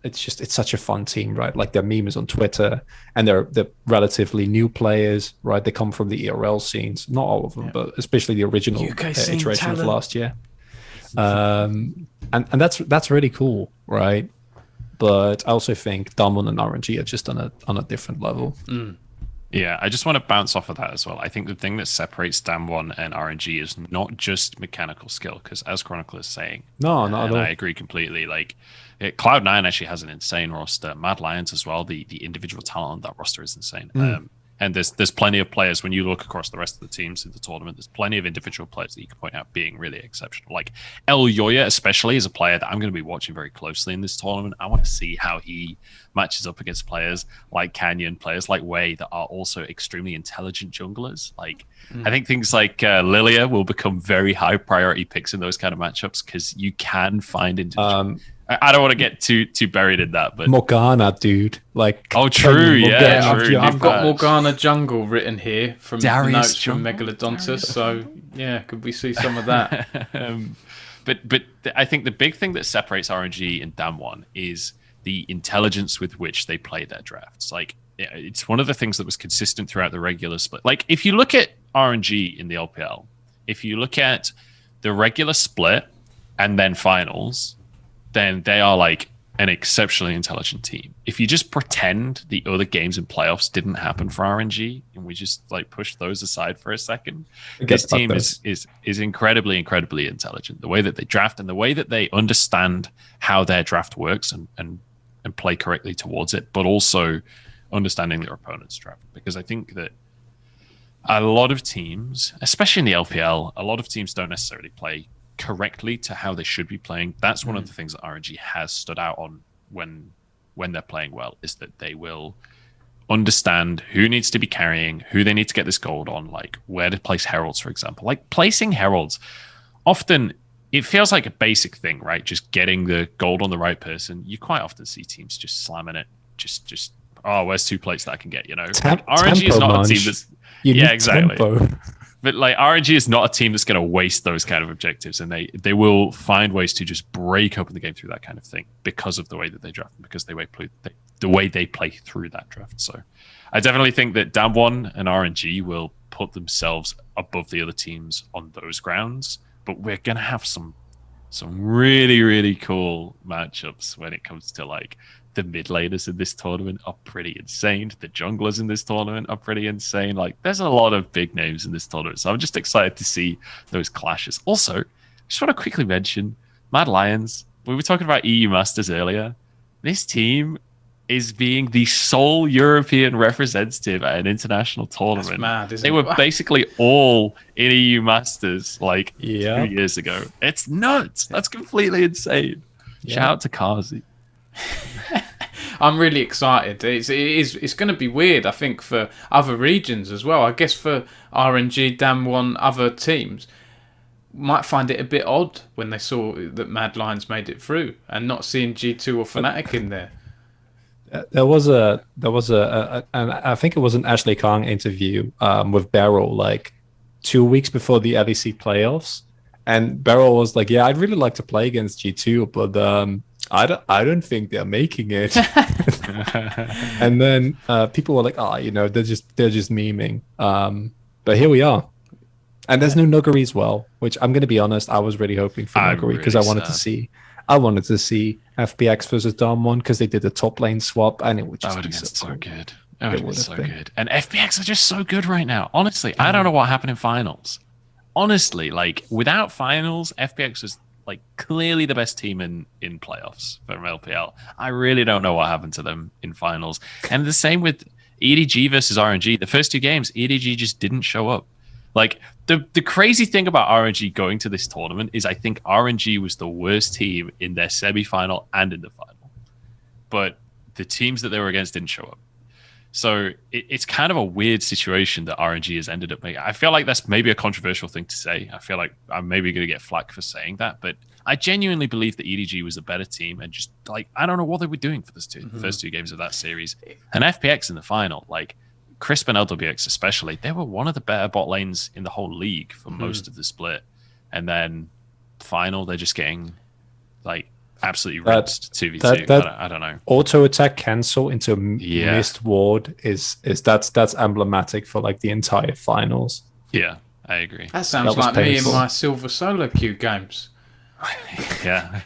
it's such a fun team, right? Like their meme is on Twitter, and they're relatively new players, right? They come from the ERL scenes, not all of them, but especially the original iteration of last year. And that's really cool, right? But I also think Damwon and RNG are just on a different level. Yeah, I just want to bounce off of that as well. I think the thing that separates Damwon and RNG is not just mechanical skill, because as Chronicler is saying, not at all. I agree completely. Like Cloud9 actually has an insane roster. Mad Lions as well. The individual talent on that roster is insane. And there's plenty of players when you look across the rest of the teams in the tournament. There's plenty of individual players that you can point out being really exceptional. Like El Yoya, especially, is a player that I'm going to be watching very closely in this tournament. I want to see how he matches up against players like Canyon, players like Wei that are also extremely intelligent junglers. Like I think things like Lilia will become very high priority picks in those kind of matchups because you can find individual. I don't want to get too buried in that, but Morgana, dude, like true, yeah, true. I've got Morgana jungle written here from the notes from Megalodontus, so yeah, could we see some of that? But I think the big thing that separates RNG and Damwon is the intelligence with which they play their drafts. Like it's one of the things that was consistent throughout the regular split. Like if you look at RNG in the LPL, if you look at the regular split and then finals, then they are like an exceptionally intelligent team. If you just pretend the other games and playoffs didn't happen for RNG and we just like push those aside for a second, this team is incredibly intelligent. The way that they draft and the way that they understand how their draft works and play correctly towards it, but also understanding their opponent's draft. Because I think that a lot of teams, especially in the LPL, a lot of teams don't necessarily play correctly to how they should be playing. That's one of the things that RNG has stood out on when they're playing well, is that they will understand who needs to be carrying, who they need to get this gold on, like where to place heralds, for example. Like placing heralds, often it feels like a basic thing, right? Just getting the gold on the right person. You quite often see teams just slamming it, just where's 2 plates that I can get, you know? Like, RNG is not a team that's exactly. Tempo. But like RNG is not a team that's going to waste those kind of objectives, and they will find ways to just break open the game through that kind of thing because of the way that they draft, because the way they play through that draft. So I definitely think that Damwon and RNG will put themselves above the other teams on those grounds, but we're going to have some really cool matchups when it comes to like the mid laners in this tournament are pretty insane. The junglers in this tournament are pretty insane. Like, there's a lot of big names in this tournament, so I'm just excited to see those clashes. Also, just want to quickly mention Mad Lions. We were talking about EU Masters earlier. This team is being the sole European representative at an international tournament. That's mad, isn't they were basically all in EU Masters like 2 years ago. It's nuts. That's completely insane. Shout out to Kazi. I'm really excited. It's going to be weird, I think, for other regions as well. I guess for RNG, Damwon, other teams might find it a bit odd when they saw that Mad Lions made it through and not seeing G2 or Fnatic in there. There was a and I think it was an Ashley Kang interview with Beryl like 2 weeks before the LEC playoffs, and Beryl was like, "Yeah, I'd really like to play against G2, but I don't think they're making it." And then people were like, they're just memeing. But here we are. And there's no Nuguri as well, which I'm going to be honest, I was really hoping for Nuguri because I wanted to see FPX versus Damwon because they did a top lane swap and it would just be so good. It would have been so good. And FPX are just so good right now. Honestly, I don't know what happened in finals. Honestly, like without finals, FPX was like clearly the best team in playoffs from LPL. I really don't know what happened to them in finals. And the same with EDG versus RNG, the first 2 games, EDG just didn't show up. Like, the crazy thing about RNG going to this tournament is I think RNG was the worst team in their semi-final and in the final. But the teams that they were against didn't show up. So it's kind of a weird situation that RNG has ended up making. I feel like that's maybe a controversial thing to say. I feel like I'm maybe going to get flack for saying that. But I genuinely believe that EDG was a better team. And just, like, I don't know what they were doing for this first 2 games of that series. And FPX in the final, like, Crisp and LWX especially, they were one of the better bot lanes in the whole league for most of the split. And then final, they're just getting, like, absolutely rinsed 2v2. I don't know. Auto attack cancel into missed ward that's emblematic for like the entire finals. Yeah, I agree. That sounds like painful. Me in my silver solo queue games. Yeah.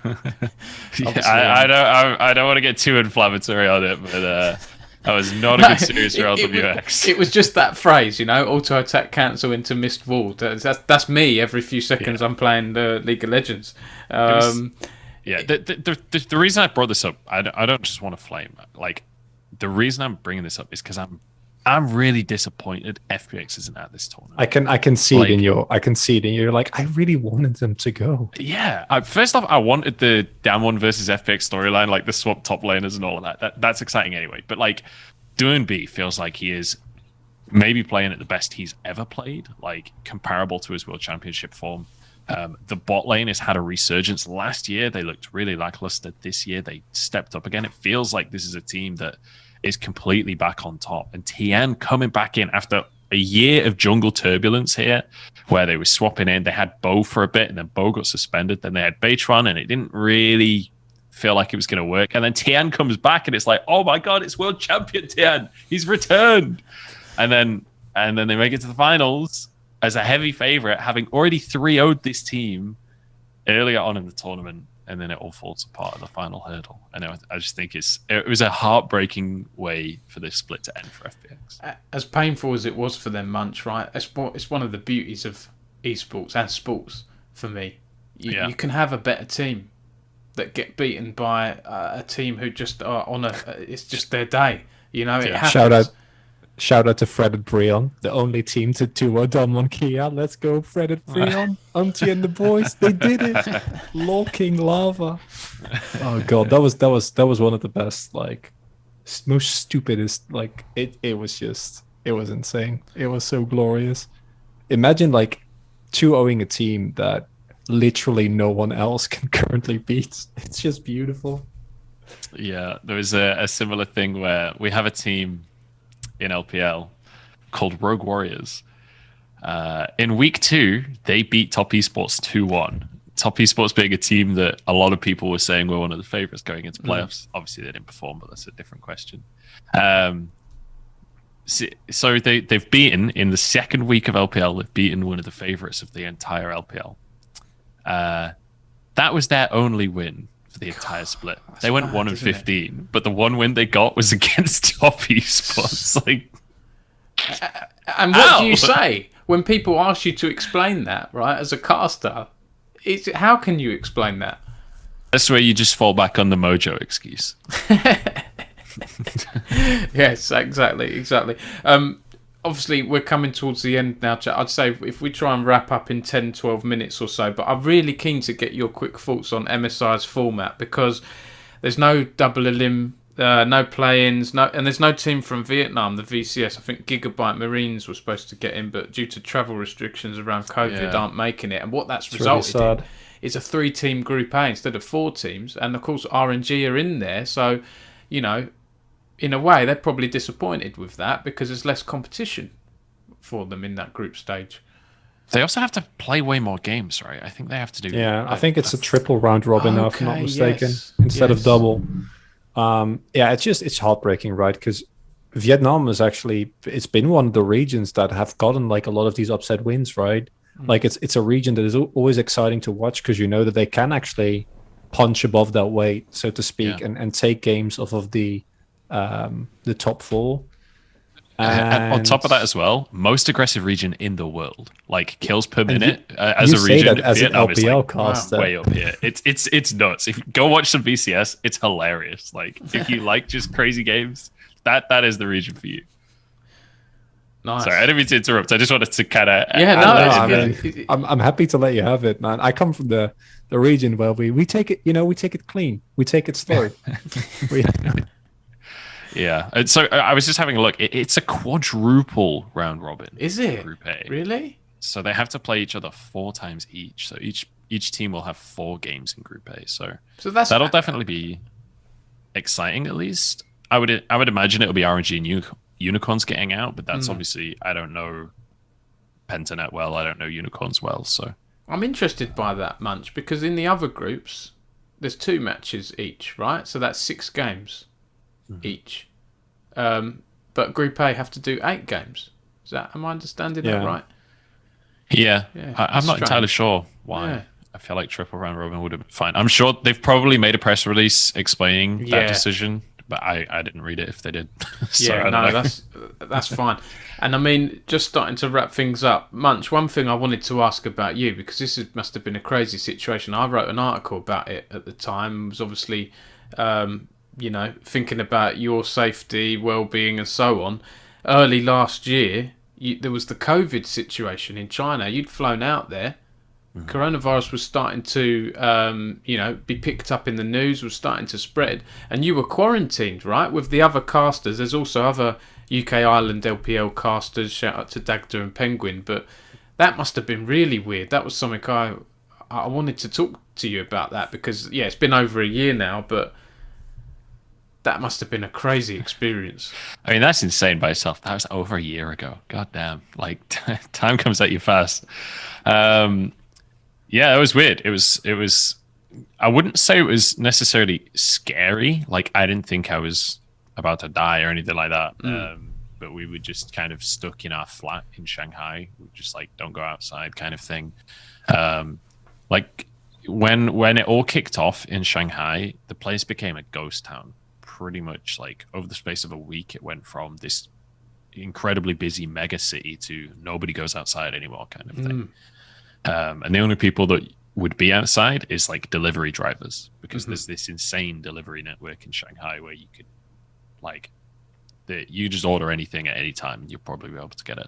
I don't want to get too inflammatory on it, but that was not a good series for LWX. It was just that phrase, you know, auto attack cancel into missed ward. That's me every few seconds I'm playing League of Legends. Yeah, the reason I brought this up, I don't just want to flame. Like, the reason I'm bringing this up is because I'm really disappointed FPX isn't at this tournament. I can see it in your like, I really wanted them to go. Yeah, first off, I wanted the Damwon versus FPX storyline, like the swap top laners and all of that. That's exciting anyway. But like, Doinb feels like he is maybe playing at the best he's ever played, like comparable to his World Championship form. The bot lane has had a resurgence. Last year, they looked really lackluster. This year, they stepped up again. It feels like this is a team that is completely back on top. And Tian coming back in after a year of jungle turbulence here, where they were swapping in. They had Bo for a bit, and then Bo got suspended. Then they had Beitron, and it didn't really feel like it was going to work. And then Tian comes back, and it's like, oh my God, it's world champion Tian. He's returned. And then they make it to the finals as a heavy favorite, having already 3-0'd this team earlier on in the tournament, and then it all falls apart at the final hurdle. I just think it was a heartbreaking way for this split to end for FPX. As painful as it was for them, Munch, right? It's one of the beauties of esports and sports for me. You can have a better team that get beaten by a team who just are on it's just their day. You know, it happens. Shout out to Fred and Breon, the only team to do a Don Kia. Let's go, Fred and Breon. Auntie and the boys, they did it. Lol King Lava. Oh God, that was one of the best, like, most stupidest. Like, it was insane. It was so glorious. Imagine like 2-0ing a team that literally no one else can currently beat. It's just beautiful. Yeah, there was a similar thing where we have a team in LPL called Rogue Warriors. In week 2, they beat Top Esports 2-1. Top Esports being a team that a lot of people were saying were one of the favorites going into playoffs. Obviously, they didn't perform, but that's a different question. So they've beaten, in the second week of LPL, they've beaten one of the favorites of the entire LPL. That was their only win for the entire split. They went 1-15, but the one win they got was against Top Esports. Like, and what do you say when people ask you to explain that, right? As a caster, how can you explain that? That's where you just fall back on the Mojo excuse. Yes, exactly. Obviously, we're coming towards the end now, chat. I'd say if we try and wrap up in 10, 12 minutes or so, but I'm really keen to get your quick thoughts on MSI's format, because there's no double elim, no play-ins, and there's no team from Vietnam, the VCS. I think Gigabyte Marines were supposed to get in, but due to travel restrictions around COVID, aren't making it. And what that's resulted in is a 3-team Group A instead of 4 teams. And, of course, RNG are in there, so, you know, in a way, they're probably disappointed with that because there's less competition for them in that group stage. They also have to play way more games, right? I think they have to do... Yeah, I think it's a triple round robin, if I'm not mistaken, instead of double. It's heartbreaking, right? Because Vietnam is actually... It's been one of the regions that have gotten like a lot of these upset wins, right? Like it's a region that is always exciting to watch because you know that they can actually punch above that weight, so to speak, and take games off of the top 4. And on top of that as well, most aggressive region in the world, like kills per minute as a region. That as an LPL caster, way up here. It's nuts. If you go watch some VCS, it's hilarious. Like if you like just crazy games, that is the region for you. Nice. Sorry, I didn't mean to interrupt. I just wanted to kind of... Yeah, no, I mean, I'm happy to let you have it, man. I come from the region where we take it, we take it clean. We take it slow. Yeah. And so I was just having a look. It's a quadruple round robin. Is it? Group A. Really? So they have to play each other 4 times each. So each team will have 4 games in Group A. So that'll definitely be exciting, at least. I would imagine it'll be RNG and Unicorns getting out, but that's obviously, I don't know Pentanet well, I don't know Unicorns well, so I'm interested by that, Munch, because in the other groups there's 2 matches each, right? So that's 6 games each. But Group A have to do 8 games. Am I understanding that right? Yeah. I'm not entirely sure why. Yeah. I feel like triple round robin would have been fine. I'm sure they've probably made a press release explaining that decision, but I didn't read it if they did. So that's fine. And I mean, just starting to wrap things up, Munch, one thing I wanted to ask about you, because must have been a crazy situation. I wrote an article about it at the time. It was obviously, thinking about your safety, well-being and so on. Early last year, there was the COVID situation in China. You'd flown out there. Coronavirus was starting to, be picked up in the news, was starting to spread, and you were quarantined, right, with the other casters. There's also other UK Ireland LPL casters. Shout out to Dagda and Penguin, but that must have been really weird. That was something I wanted to talk to you about that because it's been over a year now, but that must have been a crazy experience. I mean, that's insane by itself. That was over a year ago. God damn, like time comes at you fast. Yeah, it was weird. It was. I wouldn't say it was necessarily scary. Like, I didn't think I was about to die or anything like that. But we were just kind of stuck in our flat in Shanghai. We just like don't go outside kind of thing. Like when it all kicked off in Shanghai, the place became a ghost town. Pretty much like over the space of a week, it went from this incredibly busy mega city to nobody goes outside anymore kind of thing. And the only people that would be outside is like delivery drivers, because there's this insane delivery network in Shanghai where you could you just order anything at any time and you'll probably be able to get it.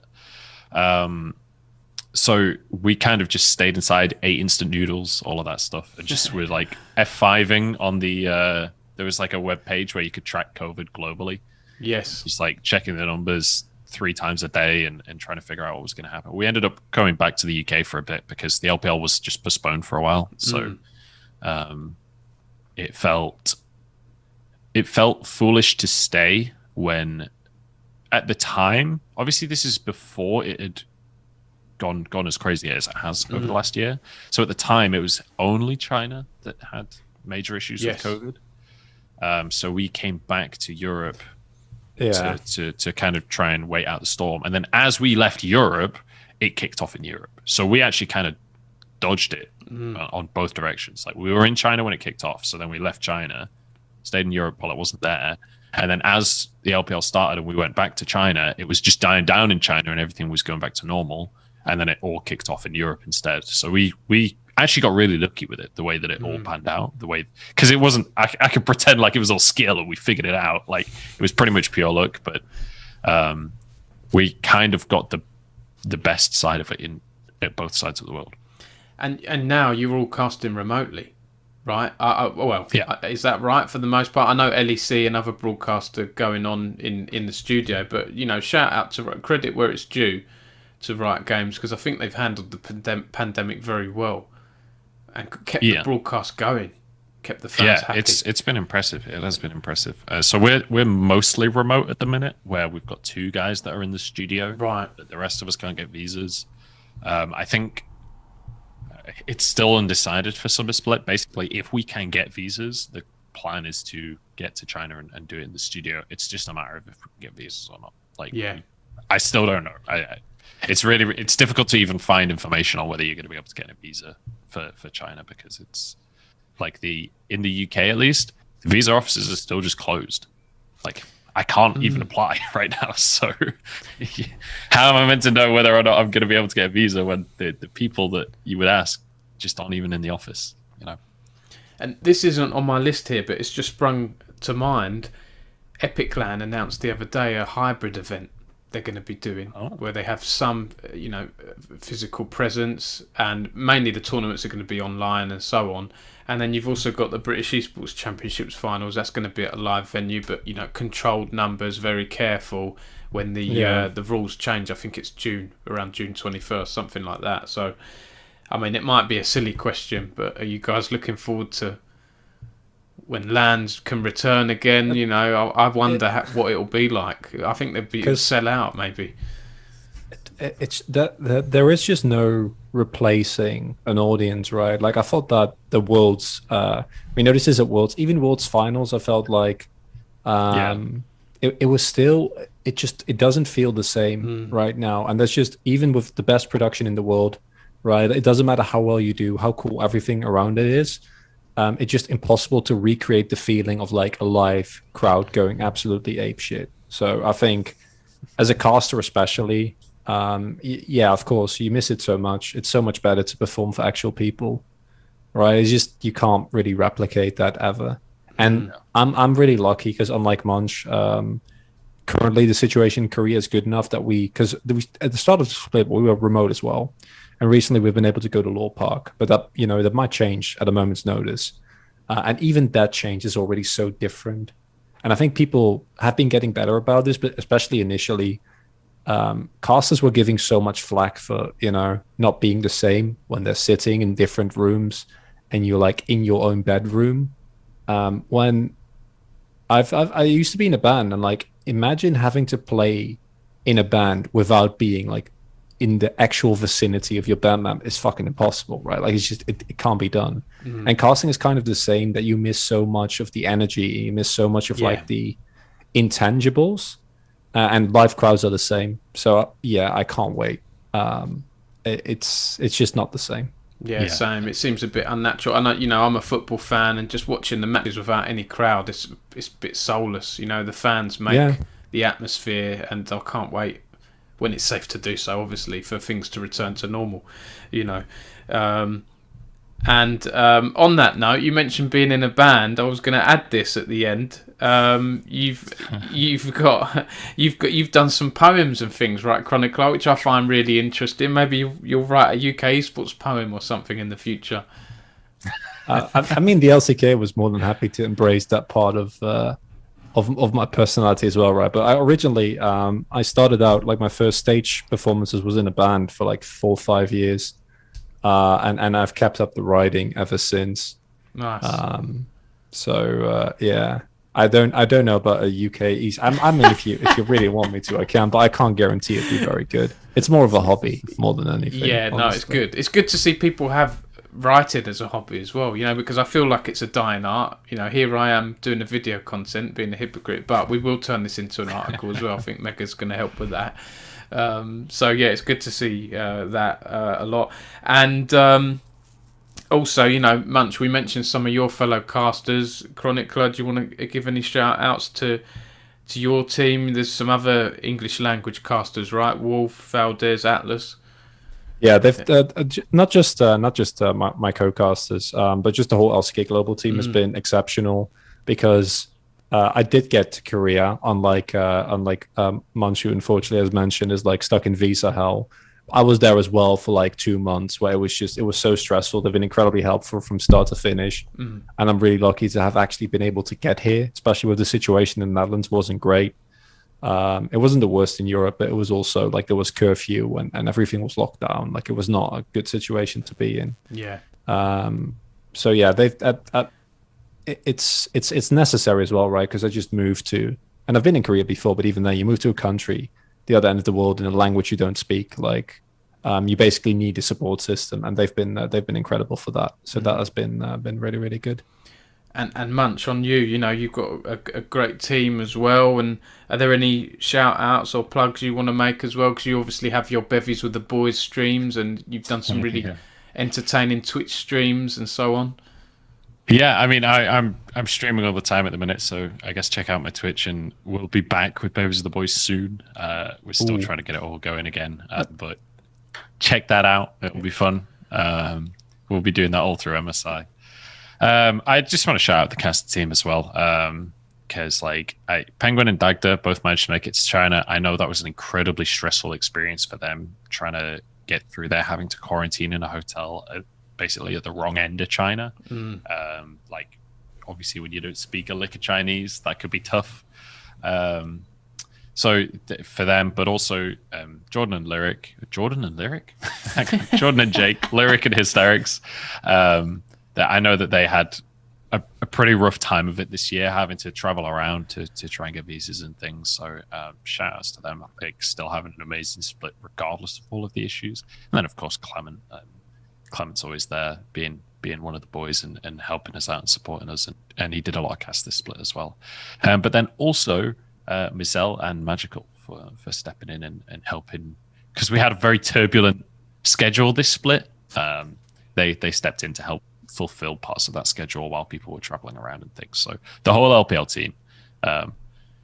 So we kind of just stayed inside, ate instant noodles, all of that stuff, and just were like F5ing on the there was like a web page where you could track COVID globally. Yes. Just like checking the numbers 3 times a day and trying to figure out what was going to happen. We ended up coming back to the UK for a bit because the LPL was just postponed for a while. So it felt foolish to stay when at the time, obviously this is before it had gone as crazy as it has over the last year. So at the time it was only China that had major issues with COVID. So we came back to Europe to kind of try and wait out the storm. And then as we left Europe, it kicked off in Europe. So we actually kind of dodged it on both directions. Like we were in China when it kicked off. So then we left China, stayed in Europe while it wasn't there. And then as the LPL started and we went back to China, it was just dying down in China and everything was going back to normal. And then it all kicked off in Europe instead. So we actually got really lucky with it, the way that it all panned out, because it wasn't, I could pretend like it was all skill and we figured it out. Like it was pretty much pure luck, but we kind of got the best side of it at both sides of the world. And now you're all casting remotely, right? Is that right for the most part? I know LEC, another broadcaster going on in the studio, but shout out to credit where it's due to Riot Games, because I think they've handled the pandemic very well and kept the broadcast going, kept the fans happy. It's been impressive. It has been impressive. So we're mostly remote at the minute, where we've got 2 guys that are in the studio. Right. But the rest of us can't get visas. I think it's still undecided for Summer Split. Basically, if we can get visas, the plan is to get to China and do it in the studio. It's just a matter of if we can get visas or not. I still don't know. It's difficult to even find information on whether you're going to be able to get a visa for China, because it's like in the UK at least, the visa offices are still just closed. Like I can't even apply right now. So how am I meant to know whether or not I'm going to be able to get a visa when the people that you would ask just aren't even in the office, And this isn't on my list here, but it's just sprung to mind. Epic Land announced the other day a hybrid event they're going to be doing, where they have some, physical presence, and mainly the tournaments are going to be online and so on. And then you've also got the British Esports Championships finals. That's going to be at a live venue, but controlled numbers, very careful when the rules change. I think it's around June 21st, something like that. So, I mean, it might be a silly question, but are you guys looking forward to when LANs can return again? I wonder what it'll be like. I think there'd be a sellout, maybe. It's that there is just no replacing an audience, right? Like, I thought that the Worlds, this is at Worlds, even Worlds finals, I felt like it was still, it doesn't feel the same right now. And that's just, even with the best production in the world, right? It doesn't matter how well you do, how cool everything around it is. It's just impossible to recreate the feeling of like a live crowd going absolutely apeshit. So I think as a caster especially, of course, you miss it so much. It's so much better to perform for actual people, right? It's just, you can't really replicate that ever. And I'm really lucky because, unlike Munch, currently the situation in Korea is good enough that because at the start of the split, we were remote as well. And recently we've been able to go to Law Park, but that might change at a moment's notice. And even that change is already so different. And I think people have been getting better about this, but especially initially, casters were giving so much flack for, not being the same when they're sitting in different rooms and you're like in your own bedroom. When I used to be in a band, and like, imagine having to play in a band without being like in the actual vicinity of your band member. Is fucking impossible, right? Like, it's just, it can't be done. And casting is kind of the same, that you miss so much of the energy, you miss so much of like the intangibles, and live crowds are the same. So I can't wait. It's just not the same. Yeah, same. It seems a bit unnatural. And I'm a football fan, and just watching the matches without any crowd, it's a bit soulless. The fans make the atmosphere, and I can't wait when it's safe to do so, obviously, for things to return to normal. And on that note, you mentioned being in a band. I was going to add this at the end. You've done some poems and things, right, Chronicler, which I find really interesting. Maybe you'll write a UK esports poem or something in the future. The LCK was more than happy to embrace that part of my personality as well, right? But I originally, I started out, like, my first stage performances was in a band for like 4 or 5 years, and I've kept up the writing ever since. Nice. I don't know about a UK East. I mean, if you really want me to, I can, but I can't guarantee it'd be very good. It's more of a hobby more than anything. Yeah, honestly. No, it's good. It's good to see people have writing as a hobby as well, because I feel like it's a dying art. Here I am doing the video content, being a hypocrite, but we will turn this into an article as well. I think Mega's going to help with that. It's good to see that a lot. And also, Munch, we mentioned some of your fellow casters. Chronicler, do you want to give any shout outs to your team? There's some other English language casters, right? Wolf, Valdez, Atlas. Yeah, they've not just my co-casters, but just the whole LCK global team has been exceptional, because I did get to Korea, unlike Munch, who unfortunately, as mentioned, is like stuck in visa hell. I was there as well for like 2 months, where it was so stressful. They've been incredibly helpful from start to finish, and I'm really lucky to have actually been able to get here, especially with the situation in the Netherlands wasn't great. It wasn't the worst in Europe, but it was also like there was curfew and everything was locked down. Like, it was not a good situation to be in. Yeah. It's necessary as well, right? Because I just moved to, and I've been in Korea before, but even then, you move to a country, the other end of the world, in a language you don't speak. Like, you basically need a support system, and they've been incredible for that. So that has been really, really good. And Munch, on you, you've got a great team as well. And are there any shout outs or plugs you want to make as well? Because you obviously have your bevies with the boys streams, and you've done some really entertaining Twitch streams and so on. Yeah, I mean, I'm streaming all the time at the minute, so I guess check out my Twitch, and we'll be back with Bevies of the Boys soon. We're still trying to get it all going again, but check that out. It will be fun. We'll be doing that all through MSI. I just want to shout out the cast team as well, because like Penguin and Dagda both managed to make it to China. I know that was an incredibly stressful experience for them trying to get through there, having to quarantine in a hotel basically at the wrong end of China. Like obviously when you don't speak a lick of Chinese, that could be tough. So for them, but also Jordan and Jake, Lyric and Hysterics. That I know that they had a pretty rough time of it this year, having to travel around to try and get visas and things. So shout outs to them. I think still having an amazing split regardless of all of the issues. And then of course Clement. Clement's always there, being one of the boys and helping us out and supporting us. And he did a lot of cast this split as well. But then also Mizell and Magical for stepping in and helping, because we had a very turbulent schedule this split. They stepped in to help fulfill parts of that schedule while people were traveling around and things. So the whole LPL team,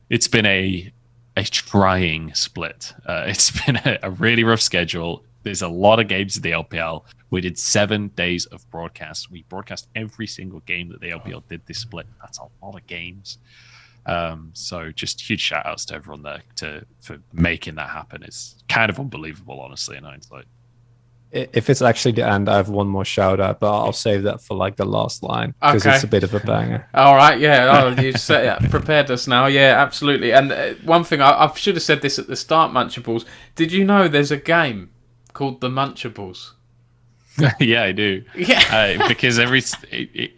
it's been a trying split. It's been a really rough schedule. There's a lot of games in the LPL. We did 7 days of broadcast. We broadcast every single game that the LPL did this split. That's a lot of games. So just huge shout outs to everyone there for making that happen. It's kind of unbelievable, honestly, in hindsight. If it's actually the end, I have one more shout out, but I'll save that for like the last line because it's a bit of a banger. All right, yeah. Oh, you prepared us now. Yeah, absolutely. And one thing, I should have said this at the start, Munchables. Did you know there's a game called the Munchables? Yeah, I do. Yeah. Because it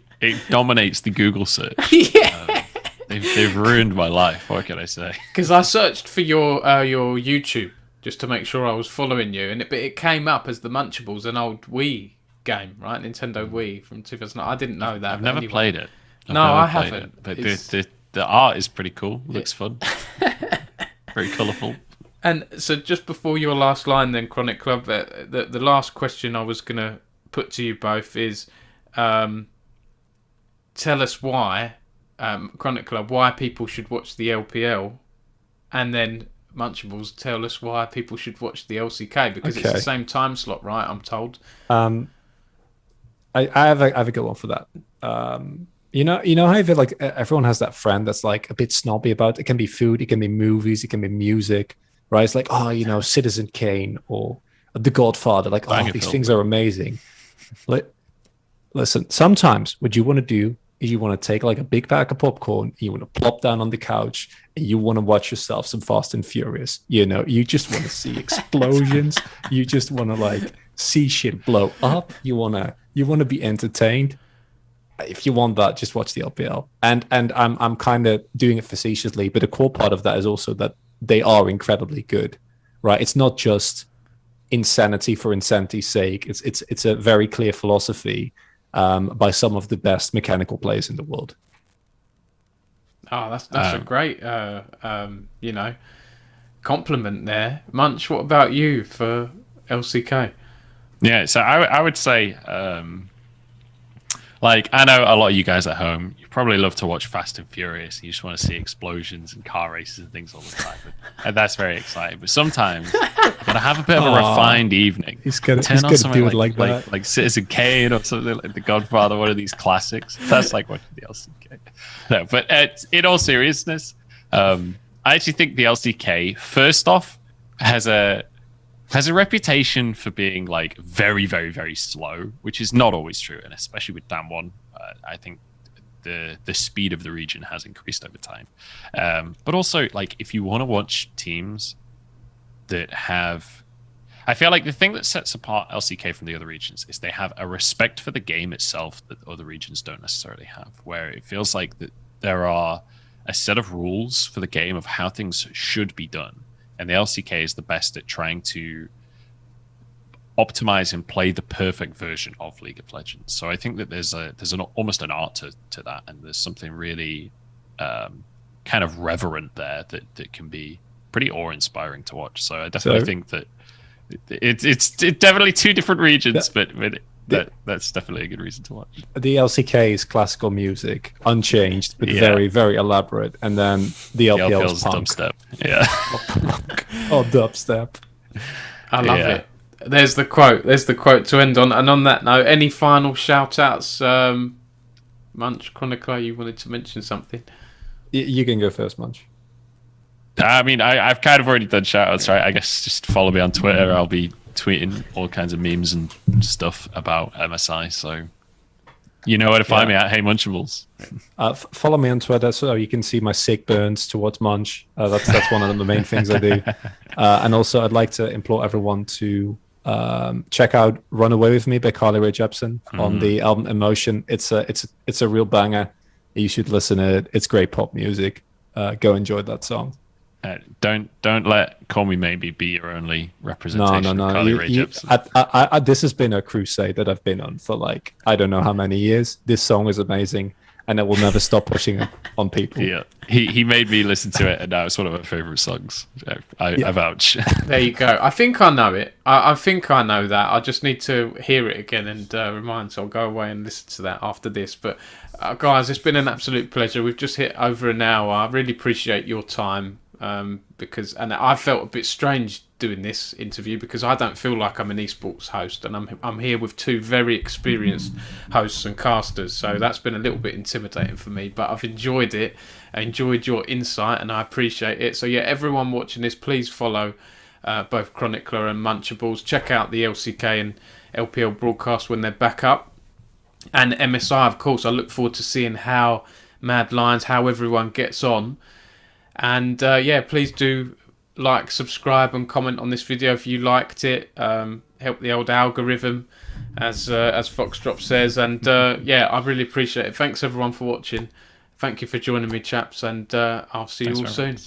dominates the Google search. Yeah. They've ruined my life. What can I say? Because I searched for your YouTube just to make sure I was following you, and it came up as the Munchables, an old Wii game, right? Nintendo Wii from 2009. I didn't know that. I've never played it. I haven't. But the art is pretty cool. Looks fun. Very colourful. And so just before your last line then, Chronicler, the last question I was going to put to you both is tell us why, Chronicler, why people should watch the LPL, and then Munchables, tell us why people should watch the LCK, because it's the same time slot, right? I'm told. I have a good one for that. You know how I feel like everyone has that friend that's like a bit snobby about it. It can be food, it can be movies, it can be music, right? It's like, oh, Citizen Kane or The Godfather. Like, these things are amazing. Like, listen, sometimes what you want to do is you want to take like a big pack of popcorn, you want to plop down on the couch, and you want to watch yourself some Fast and Furious. You just want to see explosions. You just want to like see shit blow up. You want to be entertained. If you want that, just watch the LPL. And I'm kind of doing it facetiously, but a core part of that is also that they are incredibly good, right? It's not just insanity for insanity's sake. It's a very clear philosophy by some of the best mechanical players in the world. Oh, that's a great compliment there. Munch, what about you for LCK? Yeah, so I would say like, I know a lot of you guys at home, you probably love to watch Fast and Furious, and you just want to see explosions and car races and things all the time. And that's very exciting. But sometimes, when I have a bit of a refined evening, he's gonna do it like that. Like Citizen Kane or something like The Godfather, one of these classics. That's like watching the LCK. No, but in all seriousness, I actually think the LCK, first off, has a reputation for being like very, very, very slow, which is not always true, and especially with Damwon, I think the speed of the region has increased over time. But also, like, if you want to watch teams that have, I feel like the thing that sets apart LCK from the other regions is they have a respect for the game itself that other regions don't necessarily have, where it feels like that there are a set of rules for the game of how things should be done. And the LCK is the best at trying to optimize and play the perfect version of League of Legends. So I think that there's almost an art to that, and there's something really kind of reverent there that can be pretty awe-inspiring to watch. So I definitely think that it's definitely two different regions, but that's definitely a good reason to watch. The LCK is classical music, unchanged, but very, very elaborate. And then the LPL is punk. Dubstep. Yeah. Oh, dubstep. I love it. There's the quote to end on. And on that note, any final shout-outs? Munch, Chronicler, you wanted to mention something? You can go first, Munch. I mean, I've kind of already done shoutouts, right? I guess just follow me on Twitter. I'll be tweeting all kinds of memes and stuff about MSI. So you know where to find me at. Hey Munchables. Follow me on Twitter so you can see my sick burns towards Munch. That's one of the main things I do. And also, I'd like to implore everyone to check out "Run Away with Me" by Carly Rae Jepsen on the album Emotion. It's a real banger. You should listen to it. It's great pop music. Go enjoy that song. Don't let "Call Me Maybe" be your only representation. No. Of Carly Rae Jepsen. This has been a crusade that I've been on for like I don't know how many years. This song is amazing, and I will never stop pushing it on people. Yeah, he made me listen to it, and now it's one of my favorite songs. I vouch. There you go. I think I know it. I think I know that. I just need to hear it again and remind. So I'll go away and listen to that after this. But guys, it's been an absolute pleasure. We've just hit over an hour. I really appreciate your time. Because I felt a bit strange doing this interview because I don't feel like I'm an esports host, and I'm here with two very experienced hosts and casters, so that's been a little bit intimidating for me. But I've enjoyed it. I enjoyed your insight, and I appreciate it. So yeah, everyone watching this, please follow both Chronicler and Munchables. Check out the LCK and LPL broadcast when they're back up, and MSI, of course. I look forward to seeing how Mad Lions, how everyone gets on. And yeah, please do like, subscribe, and comment on this video if you liked it. Help the old algorithm, as Foxdrop says. And yeah, I really appreciate it. Thanks everyone for watching. Thank you for joining me, chaps, and I'll see you all soon.